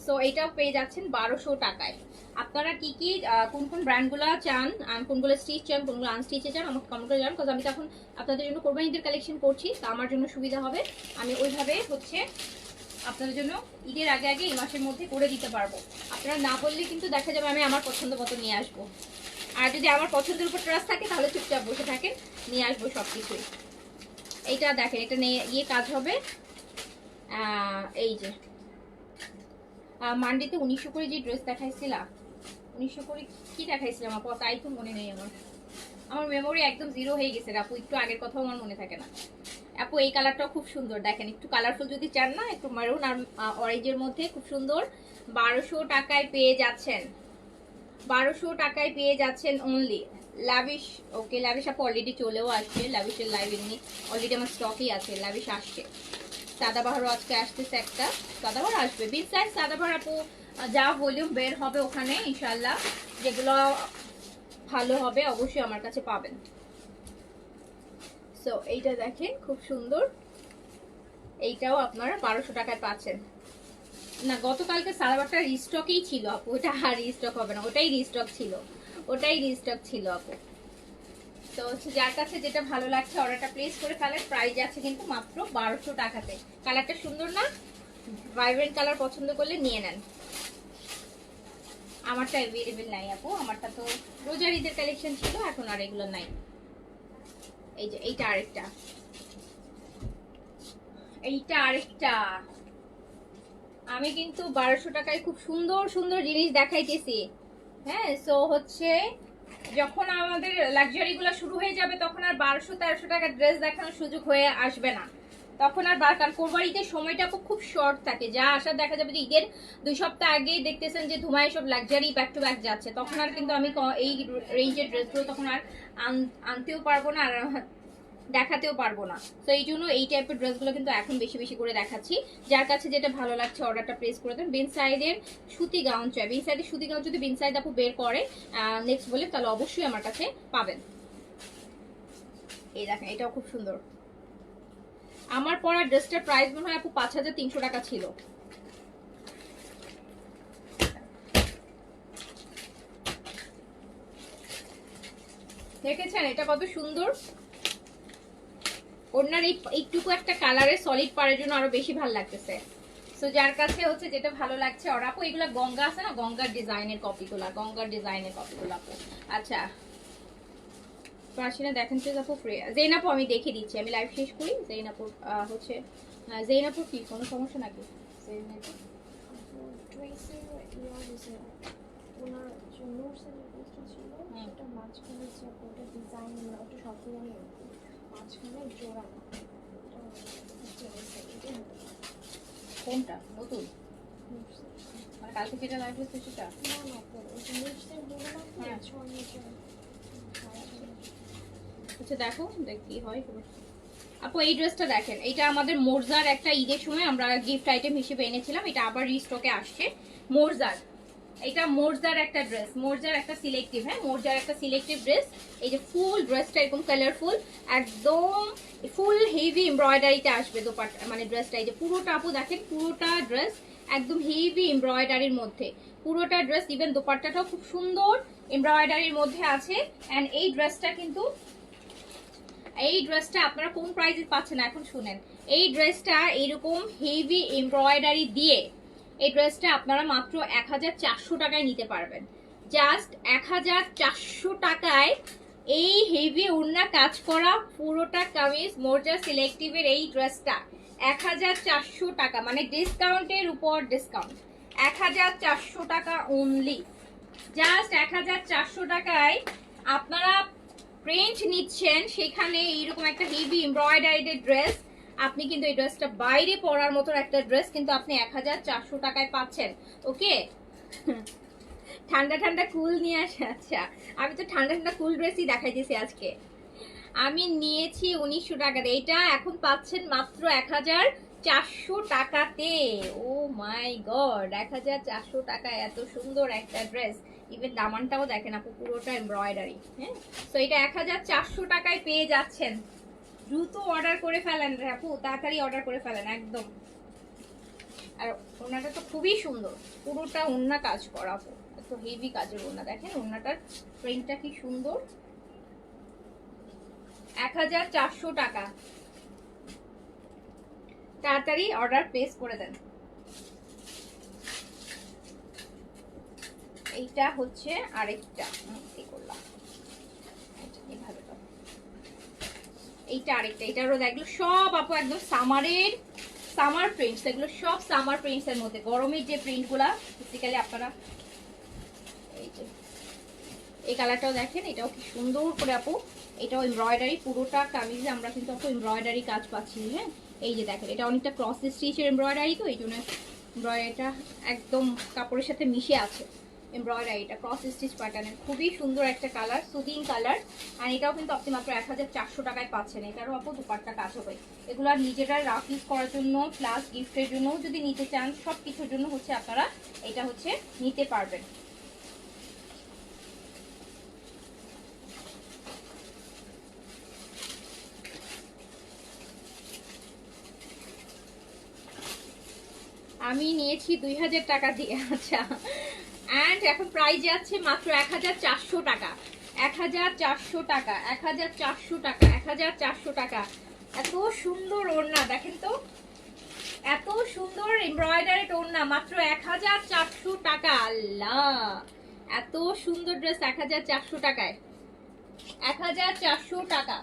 সো এইটাও পেয়ে যাচ্ছেন 1200 টাকায়। আপনারা কি কি কোন কোন ব্র্যান্ডগুলো চান, কোনগুলো স্টিচ চান, কোনগুলো আনস্টিচে চান, আমাকে কমেন্ট করে জানান, কারণ আমি তো এখন আপনাদের জন্য কোরবানি ঈদের কালেকশন করছি, তো আমার জন্য সুবিধা হবে, আমি ওইভাবে হচ্ছে আপনাদের জন্য ঈদের আগে আগে এই মাসের মধ্যে করে দিতে পারবো। আপনারা না বললে কিন্তু দেখা যাবে আমি আমার পছন্দ মতো নিয়ে আসবো, আর যদি আমার পছন্দের উপর ট্রাস্ট থাকে তাহলে চুপচাপ বসে থাকেন, নিয়ে আসবো সবকিছুই। এইটা দেখেন, এটা নিয়ে ইয়ে কাজ হবে, এই যে মান্ডিতে 1900 করে যে ড্রেস দেখাইছিলাম, 1900 করে কি দেখাইছিলাম আপু, তাই তো মনে নেই আমার, আমার মেমোরি একদম জিরো হয়ে গেছে আপু, একটু আগের কথাও আমার মনে থাকে না। আপু এই কালারটাও খুব সুন্দর, দেখেন একটু কালারফুল যদি চান না, একটু মারুন আর অরেঞ্জের মধ্যে খুব সুন্দর। 1200 টাকায় পেয়ে যাচ্ছেন, 1200 টাকায় পেয়ে যাচ্ছেন অনলি। লাভিশ, ওকে লাভিশ আপু অলরেডি চলেও আসছে, লাভিশের লাইভ এমনি অলরেডি আমার স্টকই আছে, লাভিশ আসছে। সাদাবাহারও আজকে আসতেছে একটা, সাদাবাহার আসবে বিন সাইজ সাদাবাহার আপু, যা ভলিউম বের হবে ওখানে ইনশাল্লাহ, যেগুলো ভালো হবে অবশ্যই আমার কাছে পাবেন। সো এইটা দেখেন খুব সুন্দর, এইটাও আপনারা 1200 টাকায় পাচ্ছেন। না, গতকালকে সালোয়ারটা রিস্টকেই ছিল আপু, ওটা আর রিস্টক হবে না, ওটাই রিস্টক ছিল, ওটাই রিস্টক ছিল আপু। তো হচ্ছে যার কাছে যেটা ভালো লাগছে অর্ডারটা প্লেস করে ফেলেন, প্রাইস আছে কিন্তু মাত্র 1200 টাকাতে। কালারটা সুন্দর না? ভাইব্রেন্ট কালার পছন্দ করলে নিয়ে নেন। আমারটা অ্যাভেলেবেল নাই আপু, আমারটা তো রোজার ঈদের কালেকশন ছিল, এখন আর এগুলো নাই। এই যে এইটা আরেকটা, এইটা আরেকটা, আমি কিন্তু 1200 টাকায় খুব সুন্দর সুন্দর জিনিস দেখাইতেছি। হ্যাঁ, সো হচ্ছে যখন আমাদের লাক্সারি গুলো শুরু হয়ে যাবে তখন আর 1200-1300 টাকার ড্রেস দেখানোর সুযোগ হয়ে আসবে না, তখন আর কারণ কোরবানিতে সময়টা খুব শর্ট থাকে, যা আসার দেখা যাবে যে ঈদের 2 সপ্তাহ আগেই দেখতেছেন যে ধুমায় সব লাক্সারি ব্যাক টু ব্যাক যাচ্ছে, তখন আর কিন্তু আমি এই রেঞ্জের ড্রেসগুলো তখন আর আনতেও পারবো না আর দেখাতেও পারবো না। তো এই জন্য এই টাইপের ড্রেসগুলো কিন্তু এখন বেশি বেশি করে দেখাচ্ছি। যার কাছে যেটা ভালো লাগছে অর্ডারটা প্লেস করে দেন। বিন সাইডের সুতি গাউন চাই, বিন সাইডের সুতি গাউন যদি বিন সাইড আপু বের করে নেক্সট বলে, তাহলে অবশ্যই আমার কাছে পাবেন। এই দেখেন এটাও খুব সুন্দর, আমার পরা ড্রেসটার প্রাইস মনে হয় আপু 5300 টাকা ছিল। দেখেছেন এটা কত সুন্দর, ওনার এইটুকু একটা কালারের সলিড পাড়ের জন্য আরো বেশি ভালো লাগতেছে। সো যার কাছে হচ্ছে যেটা ভালো লাগছে ওরা আপু, এগুলা গঙ্গা আছে না, গঙ্গার ডিজাইনের কপিগুলা, গঙ্গার ডিজাইনের কপিগুলা আপু। আচ্ছা পাশিনা দেখেন তো আপু, জেনাপু আমি দেখে দিচ্ছি, আমি লাইভ শেষ করি। জেনাপুর হচ্ছে, জেনাপুর কি কোনো সমস্যা নাকি? কোনটা নতুন, মানে কালকে যেটা লাইভ হচ্ছে সেটা? আচ্ছা দেখো দেখ কি হয় আপু। এই ড্রেসটা দেখেন, এটা আমাদের মোরজার একটা ঈদের সময় আমরা গিফট আইটেম হিসেবে এনেছিলাম, এটা আবার রিস্টকে আসছে। মোরজার এটা মোরজার একটা ড্রেস, মোরজার একটা সিলেক্টিভ, হ্যাঁ মোরজার একটা সিলেক্টিভ ড্রেস। এই যে ফুল ড্রেসটা এরকম কালারফুল, একদম ফুল হেভি এমব্রয়ডারিতে আসবে দোপাট্টা মানে ড্রেসটা। এই যে পুরোটা আপু দেখেন, পুরোটা ড্রেস একদম হেভি এমব্রয়ডারির মধ্যে, পুরোটা ড্রেস। ইভেন দোপাট্টাটাও খুব সুন্দর এমব্রয়ডারির মধ্যে আছে। অ্যান্ড এই ড্রেসটা কিন্তু, এই ড্রেসটা আপনারা কোন প্রাইসে পাচ্ছেন এখন শুনেন। এই ড্রেসটা এরকম হেভি এমব্রয়ডারি দিয়ে এই ড্রেসটা আপনারা মাত্র 1400 টাকায় নিতে পারবেন। জাস্ট 1400 টাকায় এই হেভি ওড়না কাজ করা পুরোটা কামিজ মোরজা সিলেক্টিভের এই ড্রেসটা 1400 টাকা, মানে ডিসকাউন্টের উপর ডিসকাউন্ট। 1400 টাকা অনলি, জাস্ট 1400 টাকায় আপনারা প্রিন্ট নিচ্ছেন, সেখানে এইরকম একটা হেভি এমব্রয়ডারিড ড্রেস। আপনি কিন্তু এই ড্রেসটা বাইরে পরার মতো একটা ড্রেস কিন্তু আপনি 1400 টাকায় পাচ্ছেন। ওকে, ঠান্ডা ঠান্ডা কুল নিয়ে আসে। আচ্ছা, আমি তো ঠান্ডা ঠান্ডা কুল ড্রেসই দেখাইতেছি আজকে। আমি নিয়েছি 1900 টাকাতে, এইটা এখন পাচ্ছেন মাত্র 1400 টাকাতে। ও মাই গড, 1400 টাকায় এত সুন্দর একটা ড্রেস। ইভেন দামানটাও দেখেন আপু, পুরোটা এমব্রয়ডারি। হ্যাঁ, তো এটা 1400 টাকায় পেয়ে যাচ্ছেন। দ্রুত অর্ডার করে ফেলেন আপু, তাড়াতাড়ি অর্ডার করে ফেলেন একদম। আর ওনাটা তো খুবই সুন্দর, পুরোটা ওন্না কাজ করা আপু, এত হেভি কাজের ওন্না। দেখেন ওন্নাটার প্রিন্টটা কি সুন্দর। 1400 টাকা, তাড়াতাড়ি অর্ডার প্লেস করে দেন। এইটা হচ্ছে আরেকটা, করলাম এইভাবে। এইটা আরেকটা, এটারও দেখলো সব আপু একদম সামারের, সামার প্রিন্টস, এগুলো সব সামার প্রিন্টস এর মধ্যে। গরমের যে প্রিন্ট গুলা বেসিক্যালি আপনারা, এই যে এই কালারটাও দেখেন, এটাও কি সুন্দর করে আপু, এটাও এমব্রয়ডারি পুরোটা কামিজে আমরা কিন্তু আপু এমব্রয়ডারি কাজ পাচ্ছি। হ্যাঁ, এই যে দেখেন, এটা অনেকটা ক্রস স্টিচের এমব্রয়ডারি, তো এই জন্য এমব্রয়ডারিটা একদম কাপড়ের সাথে মিশে আছে। এমব্রয়ডারিটা ক্রস স্টিচ প্যাটার্নের, খুবই সুন্দর একটা কালার, সুদিং কালার। আর এটাও কিন্তু আপনি মাত্র 1400 টাকায় পাচ্ছেন। এটারও আপু দুপাট্টা কাজ হবে। এগুলো আর নিজেরা রাফ ইউজ করার জন্য প্লাস গিফটের জন্য যদি নিতে চান, সব কিছুর জন্য হচ্ছে আপনারা এটা হচ্ছে নিতে পারবেন। আমি নিয়েছি 2000 টাকা দিয়ে। আচ্ছা, অ্যান্ড এখন প্রাইস যাচ্ছে মাত্র 1400 টাকা। 1400 টাকা, 1400 টাকা, 1400 টাকা। এত সুন্দর ওড়না দেখেন তো, এত সুন্দর এমব্রয়ডারি ওড়না, মাত্র 1400 টাকা। আল্লাহ, এত সুন্দর ড্রেস 1400 টাকায়। 1400 টাকা,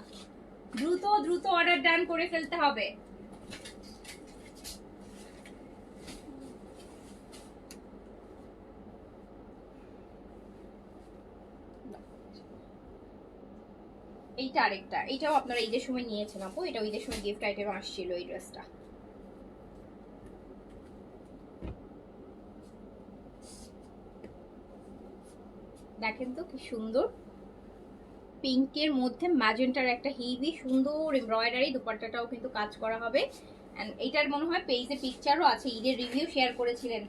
দ্রুত দ্রুত অর্ডার ডান করে ফেলতে হবে। এইটা আরেকটা, এটাও আপনারা ঈদের সময় নিয়েছেন আপু, এটা ঈদের সময় গিফট আইটেম আসছিল এই ড্রেসটা। দেখেন তো কি সুন্দর, পিঙ্কের মধ্যে ম্যাজেন্টার একটা হেভি সুন্দর এমব্রয়ডারি, দুপাট্টাটাও কিন্তু কাজ করা হবে। এন্ড এইটার মনে হয় পেজে পিকচারও আছে, ঈদের রিভিউ শেয়ার করেছিলেন,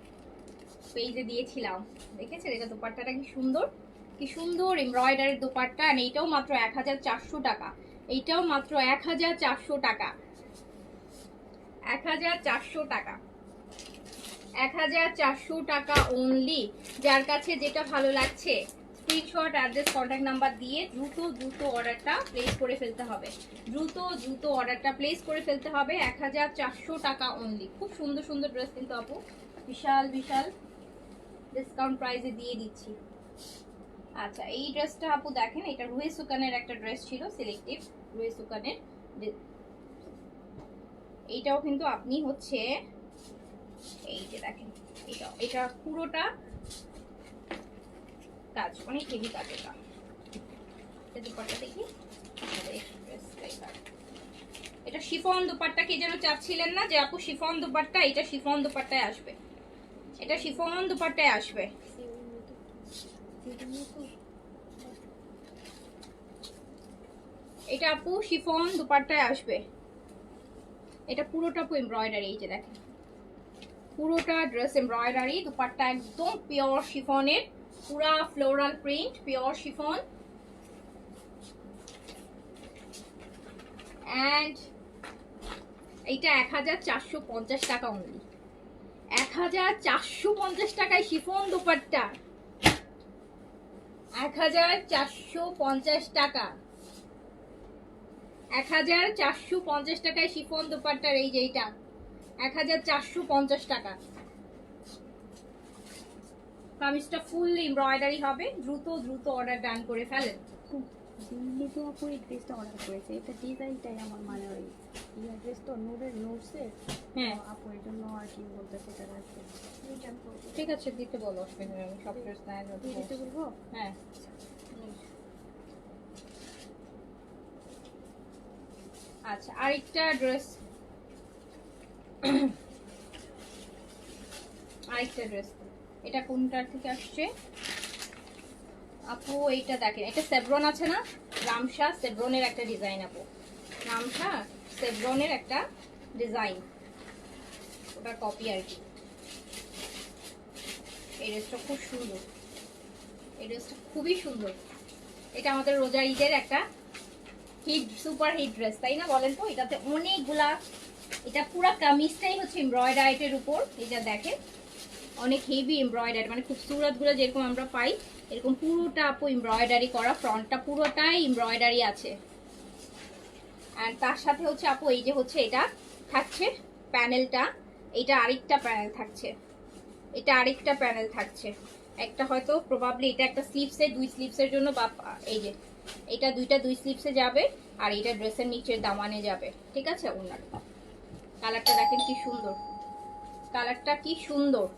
পেজে দিয়েছিলাম, দেখেছেন? এটা দুপাট্টাটা কি সুন্দর, কি সুন্দর এমব্রয়ডারির দুপাট্টা। আর এইটাও মাত্র 1400 টাকা, এইটাও মাত্র 1400 টাকা। 1400 টাকা, 1400 টাকা অনলি। যার কাছে যেটা ভালো লাগছে স্ক্রিনশট, অ্যাড্রেস, কন্ট্যাক্ট নাম্বার দিয়ে দ্রুত দ্রুত অর্ডারটা প্লেস করে ফেলতে হবে, দ্রুত দ্রুত অর্ডারটা প্লেস করে ফেলতে হবে। 1400 টাকা অনলি। খুব সুন্দর সুন্দর ড্রেস কিন্তু আপু বিশাল বিশাল ডিসকাউন্ট প্রাইসে দিয়ে দিচ্ছি। আচ্ছা, এই ড্রেসটা আপু দেখেন, এটা রুহে সুকানের একটা ড্রেস ছিল সিলেক্টিভ, রুহে সুকানের। এইটাও কিন্তু আপনি হচ্ছে এই যে দেখেন, এটা পুরোটা কাজ, অনেক হেভি কাজ। এটা দুপাট্টা দেখি, এটা শিফন দুপাট্টা। কে যেন চাচ্ছিলেন না যে আপু শিফন দুপাট্টা, এটা শিফন দুপাট্টায় আসবে, এটা শিফন দুপাট্টায় আসবে। এটা আপু শিফন দুপাট্টায় আসবে, এটা পুরোটা আপু এমব্রয়ডারি। এই যে দেখেন, পুরোটা ড্রেস এমব্রয়ডারি, দুপাট্টা একদম পিওর শিফনের, পুরা floral print, pure chiffon. And এইটা 1450 টাকা অনলি, 1450 টাকায় শিফন দুপাট্টা, 1450 টাকা, 1450 টাকায় শিফন দুপাট্টার এই যে এইটা 1450 টাকা। কামিজটা ফুল এমব্রয়ডারি হবে, দ্রুত দ্রুত অর্ডার ডান করে ফেলেন। দিল্লি তো আপু এই ড্রেসটা অর্ডার করেছে, এটা ডিজাইনটাই আমার মানে ওই ইয়ার ড্রেস তো নোরের নোটসে। হ্যাঁ আপু এর জন্য আর কি বলতে সেটা আছে রিটার্ন করব। ঠিক আছে দিতে বলো, অসুবিধা নেই, আমি সব ড্রেস নাই দিতে বলবো? হ্যাঁ। আচ্ছা আরেকটা ড্রেস, আরেকটা ড্রেস, এটা কোনটার থেকে আসছে আপু? এইটা দেখেন, এটা সেভরন আছে না, রামশা সেভরনের একটা ডিজাইন আপু, রামশা সেভরনের একটা ডিজাইন, ওটা কপি আর কি। এই ড্রেসটা খুব সুন্দর, এই ড্রেসটা খুবই সুন্দর। এটা আমাদের রোজা ঈদের একটা হিট, সুপার হিট ড্রেস, তাই না বলেন তো? এটাতে অনেকগুলা, এটা পুরো কামিজটাই হচ্ছে এমব্রয়ডারির উপর, এটা দেখেন অনেক হেভি এমব্রয়ডারি, মানে খুবসুরত গুলো যেরকম আমরা পাই এরকম পুরোটা আপু এমব্রয়ডারি করা, ফ্রন্টটা পুরোটাই এমব্রয়ডারি আছে। আর তার সাথে হচ্ছে আপু এই যে হচ্ছে এটা থাকছে প্যানেলটা, এটা আরেকটা প্যানেল থাকছে, এটা আরেকটা প্যানেল থাকছে, একটা হয়তো প্রবাবলি এটা একটা স্লিভসে, দুই স্লিভসের জন্য, বা এই যে এটা দুই স্লিভসে যাবে, আর এটা ড্রেসের নিচের দামানে যাবে, ঠিক আছে? ওনার কালারটা দেখেন কি সুন্দর, কালারটা কি সুন্দর।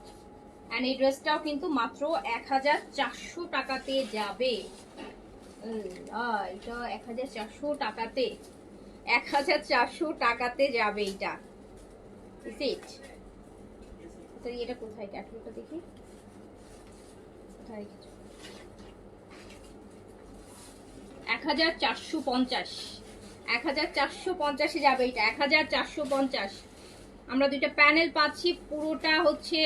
এন্ড এই ড্রেসটাও কিন্তু মাত্র 1400 টাকাতে যাবে। এটা 1400 টাকাতে, 1400 টাকাতে যাবে এটা। এটা কোথায় ক্যাটালগটা দেখি, কোথায় 1450, 1450 যাবে এটা, 1450। আমরা দুইটা প্যানেল পাচ্ছি, পুরোটা হচ্ছে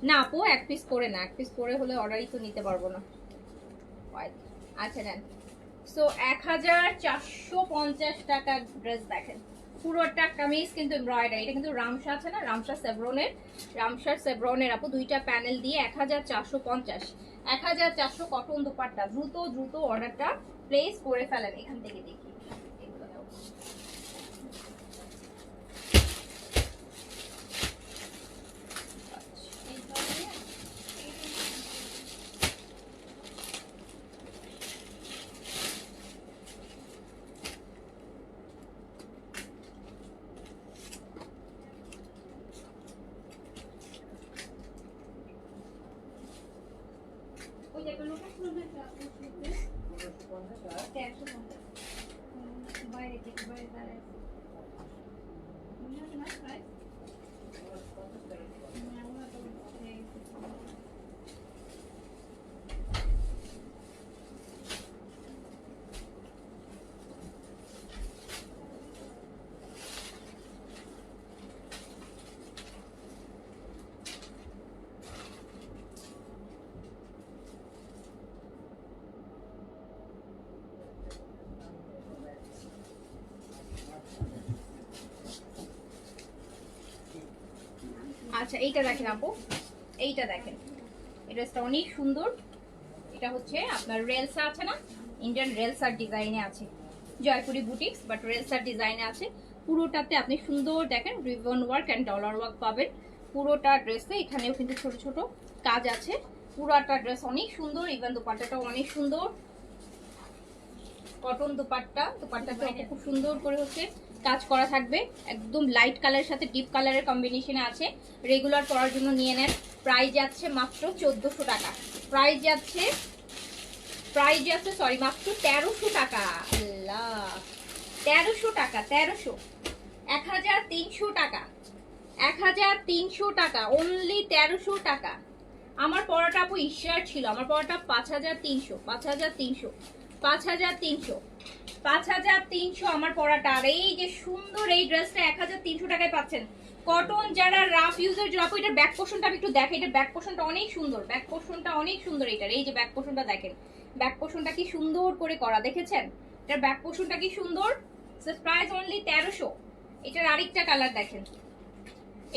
না আপু এক পিস করে না, এক পিস করে হলে অর্ডারই তো নিতে পারবো না। আচ্ছা নেন, সো 1450 টাকা ড্রেস দেখেন, পুরোটা কামিজ কিন্তু এমব্রয়ডারি, এটা কিন্তু রামশা আছে না, রামশা সেভরনের, রামশার সেভরনের আপু দুইটা প্যানেল দিয়ে 1450, 1400 কটন দুপাট্টা। দ্রুত দ্রুত অর্ডারটা প্লেস করে ফেলেন। এখান থেকে দেখি এগুলো দাও। বাইরে থেকে বাইরে দাঁড়ায় আচ্ছা এইটা দেখেন আপু, এইটা দেখেন, এই ড্রেসটা অনেক সুন্দর। এটা হচ্ছে আপনার রেলসা আছে না, ইন্ডিয়ান রেলসার ডিজাইনে আছে, জয়পুরি বুটিক্স বাট রেলসার ডিজাইনে আছে। পুরোটাতে আপনি সুন্দর দেখেন ribbon work and dollar work পাবেন পুরোটা ড্রেসে। এখানেও কিন্তু ছোট ছোট কাজ আছে। পুরোটা ড্রেস অনেক সুন্দর, ইভেন দোপাট্টাটাও অনেক সুন্দর, কটন দোপাট্টা, দোপাট্টাটা খুব সুন্দর করে হচ্ছে কাজ করা থাকবে, একদম লাইট কালারের সাথে ডিপ কালারের কম্বিনেশনে আছে। রেগুলার পরার জন্য নিয়ে নেন। প্রাইস যাচ্ছে মাত্র 1400 টাকা, প্রাইস যাচ্ছে সরি মাত্র 1300 টাকা। আল্লাহ, 1300 টাকা, 1300, 1300 টাকা, 1300 টাকা, অনলি 1300 টাকা। আমার পড়াটা আপু ইশার ছিল, আমার পড়াটা 5300, 5300, 5300, 5300 আমার পড়াটা। আর এই যে সুন্দর এই ড্রেসটা 1300 টাকায় পাচ্ছেন। কটন যারা রাফ ইউজের জন্য, আপু এটার ব্যাক পোর্শনটা আমি একটু দেখাই, এটার ব্যাক পোর্শনটা অনেক সুন্দর, ব্যাক পোর্শনটা অনেক সুন্দর এটার। এই যে ব্যাক পোর্শনটা দেখেন, ব্যাক পোর্শনটা কি সুন্দর করে করা, দেখেছেন? এটার ব্যাক পোর্শনটা কি সুন্দর। Price only 1300। এটার আরেকটা কালার দেখেন,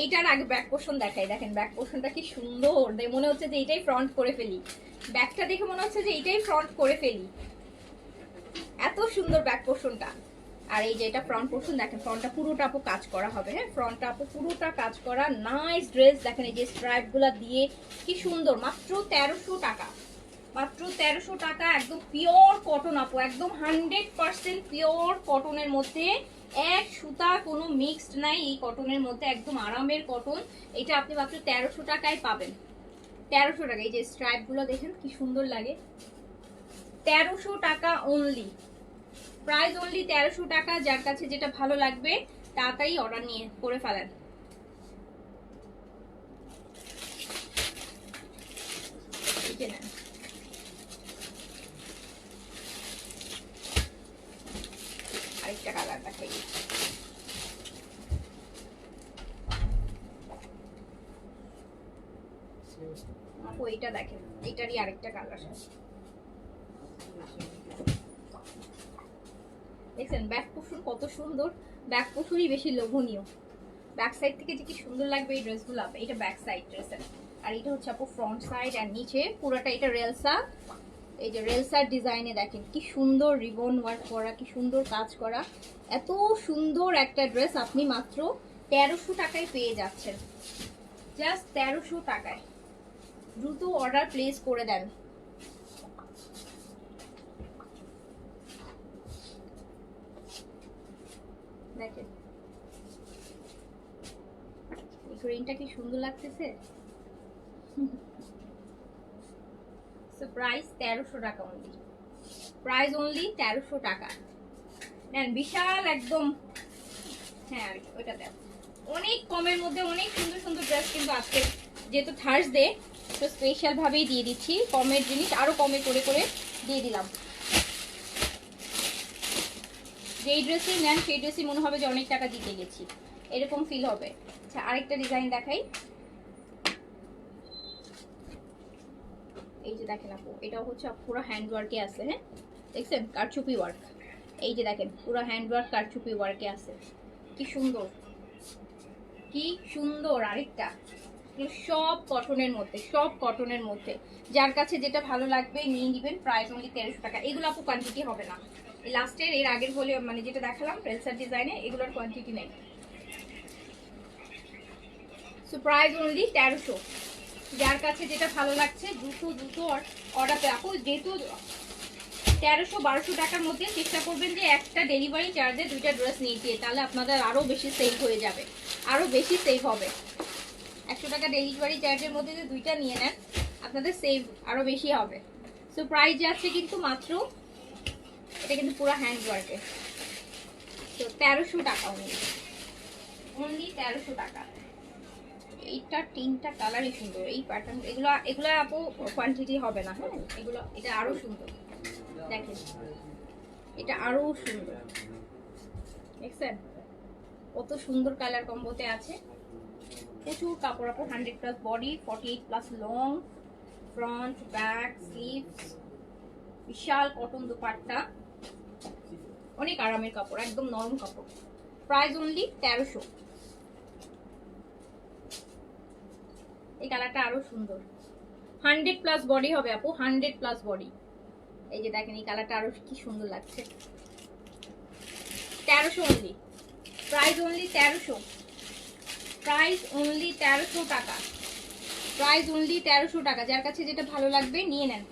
এইটার আগে ব্যাক পোর্শন দেখাই, দেখেন ব্যাক পোর্শনটা কি সুন্দর, মনে হচ্ছে যে এটাই ফ্রন্ট করে ফেলি, ব্যাকটা দেখে মনে হচ্ছে যে এটাই ফ্রন্ট করে ফেলি, এত সুন্দর ব্যাক পোর্শনটা। আর এই যে এটা ফ্রন্ট পোর্শন দেখেন, ফ্রন্টটা পুরোটা আপু কাজ করা হবে, হ্যাঁ ফ্রন্টটা আপু পুরোটা কাজ করা, নাইস ড্রেস দেখেন, এই যে স্ট্রাইপ গুলা দিয়ে কি সুন্দর, মাত্র 1300 টাকা, মাত্র 1300 টাকা, একদম পিওর কটন আপু, একদম 100% পিওর কটনের মধ্যে, এক সুতা কোনো মিক্সড নাই এই কটনের মধ্যে, একদম আরামের কটন। এটা আপনি মাত্র 1300 টাকায় পাবেন, 1300 টাকা। এই যে স্ট্রাইপ গুলো দেখেন কি সুন্দর লাগে, 1300 টাকা অনলি, প্রাইস অনলি 1300 টাকা। যার কাছে যেটা ভালো লাগবে তাড়াতাড়ি অর্ডার নিয়ে করে ফেলেন। এই যে নেন, আরেকটা কালার দেখাই, আপু এইটা দেখেন, এইটারই আরেকটা কালার, দেখছেন ব্যাক পোর্শন কত সুন্দর, ব্যাক পোর্শনই বেশি লোভনীয়, ব্যাক সাইড থেকে যে কি সুন্দর লাগবে এই ড্রেসগুলো। এটা ব্যাক সাইড ড্রেসের, আর এটা হচ্ছে আপু ফ্রন্ট সাইড, আর নিচে পুরোটা এটা রেলসা, এই যে রেলসার ডিজাইনে দেখেন কি সুন্দর রিবন ওয়ার্ক করা, কি সুন্দর কাজ করা, এত সুন্দর একটা ড্রেস আপনি মাত্র 1300 টাকায় পেয়ে যাচ্ছেন, জাস্ট 1300 টাকায়। দ্রুত অর্ডার প্লেস করে দেন। দেখেন এই গ্রিনটা কি সুন্দর লাগতেছে। প্রাইস 1300 টাকা অনলি, প্রাইস অনলি 1300 টাকা। নেন বিশাল একদম, হ্যাঁ ওইটা দেন, অনেক কমের মধ্যে অনেক সুন্দর সুন্দর ড্রেস, কিন্তু আজকে যেহেতু থার্সডে তো স্পেশাল ভাবেই দিয়ে দিচ্ছি, কমের জিনিস আরো কমে করে করে দিয়ে দিলাম। যেই ড্রেসই নেন সেই ড্রেসই মনে হবে যে অনেক টাকা দিতে গেছি, এরকম ফিল হবে। আচ্ছা আরেকটা ডিজাইন দেখাই, এই যে দেখেন আপু, এটাও হচ্ছে পুরো হ্যান্ড ওয়ার্কে আছে, হ্যাঁ দেখছেন কারচুপি ওয়ার্ক, এই যে দেখেন পুরো হ্যান্ড ওয়ার্ক কারচুপি ওয়ার্কে আছে, কি সুন্দর কি সুন্দর। আরেকটা সব কটনের মধ্যে, সব কটনের মধ্যে, যার কাছে যেটা ভালো লাগবে নিয়ে নিবেন, প্রাইস অনলি 1300 টাকা। এগুলো আপু কোয়ান্টিটি হবে না, এই লাস্টের এর আগের বলে মানে যেটা দেখালাম রেলসার ডিজাইনে, এগুলোর কোয়ান্টিটি নেই, সো প্রাইস অনলি 1300। যার কাছে যেটা ভালো লাগছে দ্রুত দ্রুত অর্ডার পে। আপু যেহেতু 1300-1200 টাকার মধ্যে চেষ্টা করবেন যে একটা ডেলিভারি চার্জে দুইটা ড্রেস নিয়ে দিয়ে, তাহলে আপনাদের আরও বেশি সেভ হয়ে যাবে, আরও বেশি সেভ হবে। 100 টাকা ডেলিভারি চার্জের মধ্যে যদি দুইটা নিয়ে নেন আপনাদের সেভ আরও বেশি হবে। সো প্রাইস যাচ্ছে কিন্তু মাত্র, এটা কিন্তু পুরো হ্যান্ড ওয়ার্কে, তো 1300 টাকা অনলি, অনলি 1300 টাকা। এইটা তিনটা কালারই সুন্দর, এই প্যাটার্ন এগুলো এগুলো আপু কোয়ান্টিটি হবে না, হ্যাঁ এগুলো, এটা আরো সুন্দর দেখেন, এটা আরো সুন্দর, দেখছেন কত সুন্দর কালার কম্বোতে আছে, প্রচুর কাপড় আপু, 100+ body, 48+ long, front back sleeves, বিশাল কটন দুপাট্টা, অনেক আরামের কাপড়, একদম নরম কাপড়। Price only 1300। এই কালারটা আরো সুন্দর, 100+ বডি হবে আপু, 100+ বডি। এই যে দেখেন এই কালারটা আরো কি সুন্দর লাগছে, 1300 only, price only 1300, price only 1300 টাকা, প্রাইস অনলি 1300 টাকা। যার কাছে যেটা ভালো লাগবে নিয়ে নেন।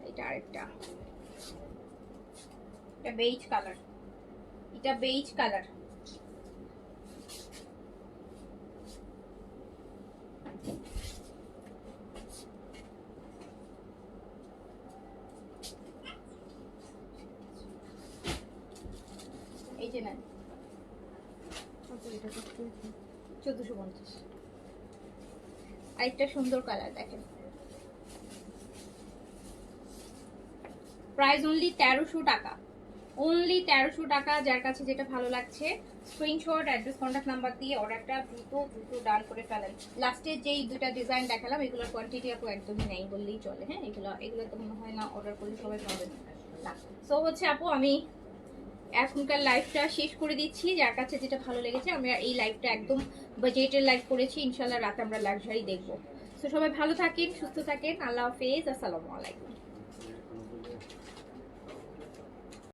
এটা আরেকটা, এটা বেজ কালার, এটা বেজ কালার, এই যে নেন 1450। আরেকটা সুন্দর কালার দেখেন, প্রাইস অনলি 1300 টাকা, অনলি 1300 টাকা। যার কাছে যেটা ভালো লাগছে স্ক্রিনশট, অ্যাড্রেস, কন্ট্যাক্ট নাম্বার দিয়ে অর্ডারটা দ্রুত ডান করে ফেলেন। লাস্টের যেই দুটা ডিজাইন দেখালাম এগুলোর কোয়ান্টিটি আপু একদমই নেই বললেই চলে। হ্যাঁ, এগুলো তো মনে হয় না অর্ডার করলে সবাই পাবেন না। সো হচ্ছে আপু আমি এখনকার লাইভটা শেষ করে দিচ্ছি। যার কাছে যেটা ভালো লেগেছে, আমরা এই লাইভটা একদম বাজেটের লাইভ করেছি, ইনশাল্লাহ রাতে আমরা লাক্সারি দেখবো। তো সবাই ভালো থাকেন, সুস্থ থাকেন, আল্লাহ হাফেজ, আসসালামু আলাইকুম।